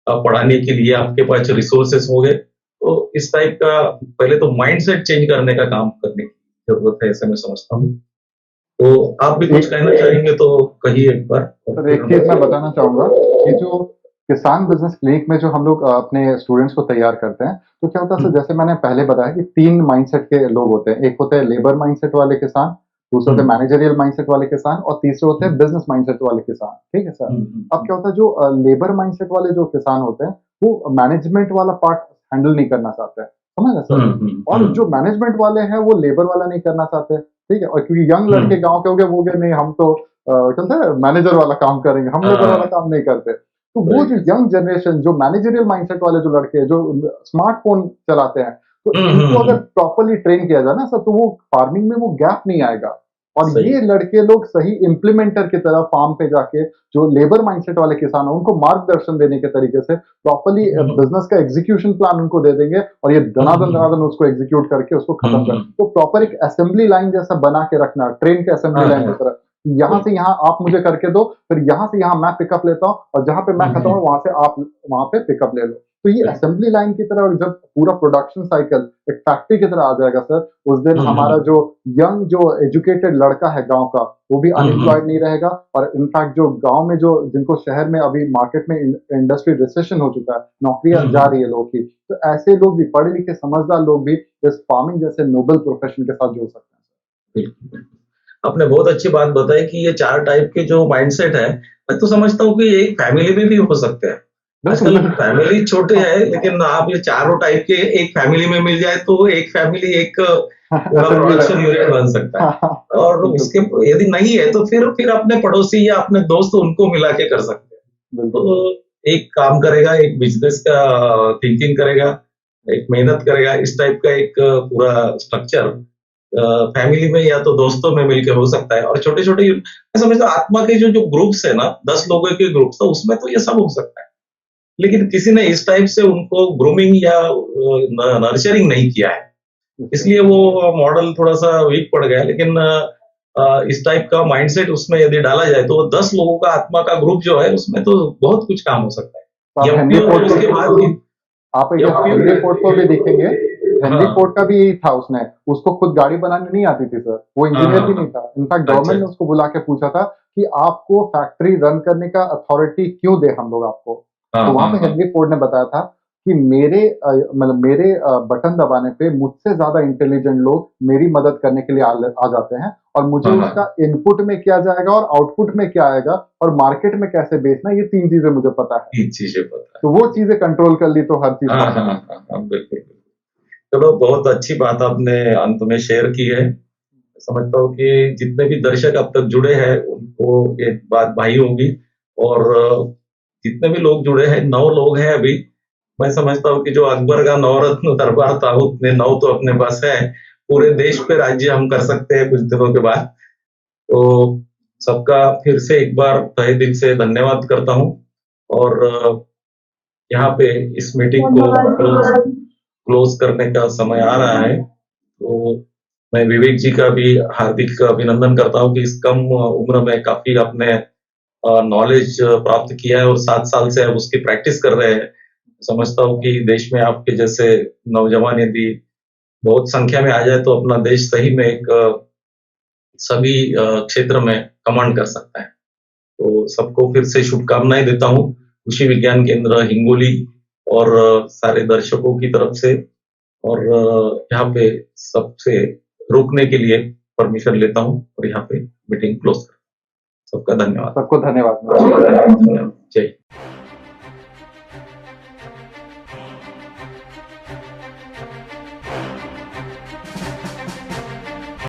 पढ़ाने के लिए आपके पास रिसोर्सेस होंगे। तो इस टाइप का पहले तो माइंडसेट चेंज करने का काम करने की जरूरत है, ऐसा मैं समझता हूँ। तो आप भी कुछ कहना चाहेंगे तो कहिए एक बार।
सर एक चीज मैं बताना चाहूंगा कि जो किसान बिजनेस क्लिनिक में जो हम लोग अपने स्टूडेंट्स को तैयार करते हैं, तो क्या होता है सर, जैसे मैंने पहले बताया कि 3 माइंडसेट के लोग होते हैं। एक होते हैं लेबर माइंडसेट वाले किसान, दूसरे होते हैं मैनेजरियल माइंडसेट वाले किसान और तीसरे होते हैं बिजनेस माइंडसेट वाले किसान। ठीक है सर। अब क्या होता है, जो लेबर माइंडसेट वाले जो किसान होते हैं वो मैनेजमेंट वाला पार्ट हैंडल नहीं करना चाहते हैं, समझ रहे सर। और जो मैनेजमेंट वाले हैं वो लेबर वाला नहीं करना चाहते। ठीक है। और क्योंकि यंग लड़के गांव के हो गए, वो गए नहीं हम तो कहते हैं मैनेजर वाला काम करेंगे, हम लेबर वाला काम नहीं करते। तो वो जो यंग जनरेशन, जो मैनेजरियल माइंडसेट वाले जो लड़के हैं, जो स्मार्टफोन चलाते हैं, तो इनको अगर प्रॉपरली ट्रेन किया जाए ना सर, तो वो फार्मिंग में वो गैप नहीं आएगा। और
सही।
ये लड़के लोग सही इम्प्लीमेंटर की तरह फार्म पे जाके जो लेबर माइंडसेट वाले किसान हैं उनको मार्गदर्शन देने के तरीके से प्रॉपरली बिजनेस का एग्जीक्यूशन प्लान उनको दे देंगे और ये दनादन उसको एग्जीक्यूट करके उसको खत्म कर। तो प्रॉपर एक असेंबली लाइन जैसा बना के रखना, ट्रेन के असेंबली लाइन की तरह, यहाँ से यहाँ आप मुझे करके दो, फिर यहाँ से यहाँ मैं पिकअप लेता हूँ और जहां पे मैं खत्म हूँ वहां से आप वहां पे पिकअप ले लो। तो ये असेंबली लाइन की तरह जब पूरा प्रोडक्शन साइकिल एक फैक्ट्री की तरह आ जाएगा सर, उस दिन हमारा जो यंग जो एजुकेटेड लड़का है गांव का, वो भी अनएम्प्लॉयड नहीं रहेगा। और इनफैक्ट जो गांव में जो जिनको शहर में अभी मार्केट में इंडस्ट्री रिसेशन हो चुका है, नौकरियां जा रही है लोग की, तो ऐसे लोग भी, पढ़े लिखे समझदार लोग भी इस फार्मिंग जैसे नोबल प्रोफेशन के साथ जुड़ सकते हैं।
आपने बहुत अच्छी बात बताई कि ये 4 टाइप के जो माइंडसेट है, मैं तो समझता हूँ कि एक फैमिली में भी हो सकते हैं। आजकल फैमिली छोटे हैं, लेकिन आप ये चारों टाइप के एक फैमिली में मिल जाए तो एक फैमिली एक पूरा प्रोडक्शन यूनिट बन सकता है। और उसके यदि नहीं है तो फिर अपने पड़ोसी या अपने दोस्त उनको मिला के कर सकते हैं। तो एक काम करेगा, एक बिजनेस का थिंकिंग करेगा, एक मेहनत करेगा, इस टाइप का एक पूरा स्ट्रक्चर फैमिली में या तो दोस्तों में मिलकर हो सकता है। और छोटे-छोटे मैं समझता हूँ आत्मा के जो ग्रुप्स है ना, 10 लोगों के ग्रुप्स, तो उसमें तो ये सब हो सकता है। लेकिन किसी ने इस टाइप से उनको ग्रूमिंग या नर्चरिंग नहीं किया है, इसलिए वो मॉडल थोड़ा-सा वीक पड़ गया। लेकिन इस टाइप का माइंडसेट उसमें यदि डाला जाए तो 10 लोगों का आत्मा का ग्रुप जो है, उसमें तो बहुत कुछ काम हो सकता है।
हेनरी फोर्ड
उसके बाद भी
आप हेनरी फोर्ड को भी देखेंगे, हेनरी फोर्ड का भी यही था। उसको खुद गाड़ी बनाने नहीं आती थी सर, वो इंजीनियर भी नहीं था। इनफैक्ट गवर्नमेंट ने उसको बुला के पूछा था कि आपको फैक्ट्री रन करने का अथॉरिटी क्यों दे हम लोग आपको। तो वहां पे हेनरी फोर्ड ने बताया था कि मेरे बटन दबाने पे मुझसे ज्यादा इंटेलिजेंट लोग मेरी मदद करने के लिए आ जाते हैं और मुझे उसका इनपुट में क्या जाएगा और आउटपुट में क्या आएगा और मार्केट में कैसे बेचना, ये 3 चीजें मुझे पता है।
3 चीजें पता है।
तो वो चीजें कंट्रोल कर ली तो हर चीज।
बिल्कुल। चलो, बहुत अच्छी बात आपने अंत में शेयर की है। समझता हूँ कि जितने भी दर्शक अब तक जुड़े हैं उनको एक बात भाई होगी। और जितने भी लोग जुड़े हैं, 9 लोग हैं अभी। मैं समझता हूँ कि जो अकबर का नवरत्न दरबार था, उतने 9 तो अपने पास है। पूरे देश पे राज्य हम कर सकते हैं कुछ दिनों के बाद। तो सबका फिर से एक बार तहे दिल से धन्यवाद करता हूँ। और यहाँ पे इस मीटिंग को क्लोज करने का समय आ रहा है। तो मैं विवेक जी का भी हार्दिक अभिनंदन करता हूँ कि इस कम उम्र में काफी आपने नॉलेज प्राप्त किया है और 7 साल से आप उसकी प्रैक्टिस कर रहे हैं। समझता हूँ कि देश में आपके जैसे नौजवान यदि बहुत संख्या में आ जाए तो अपना देश सही में एक सभी क्षेत्र में कमांड कर सकता है। तो सबको फिर से शुभकामनाएं देता हूँ कृषि विज्ञान केंद्र हिंगोली और सारे दर्शकों की तरफ से। और यहाँ पे सबसे रुकने के लिए परमिशन लेता हूँ और यहाँ पे मीटिंग क्लोज करता हूँ। सबका धन्यवाद।
सबको धन्यवाद।
जय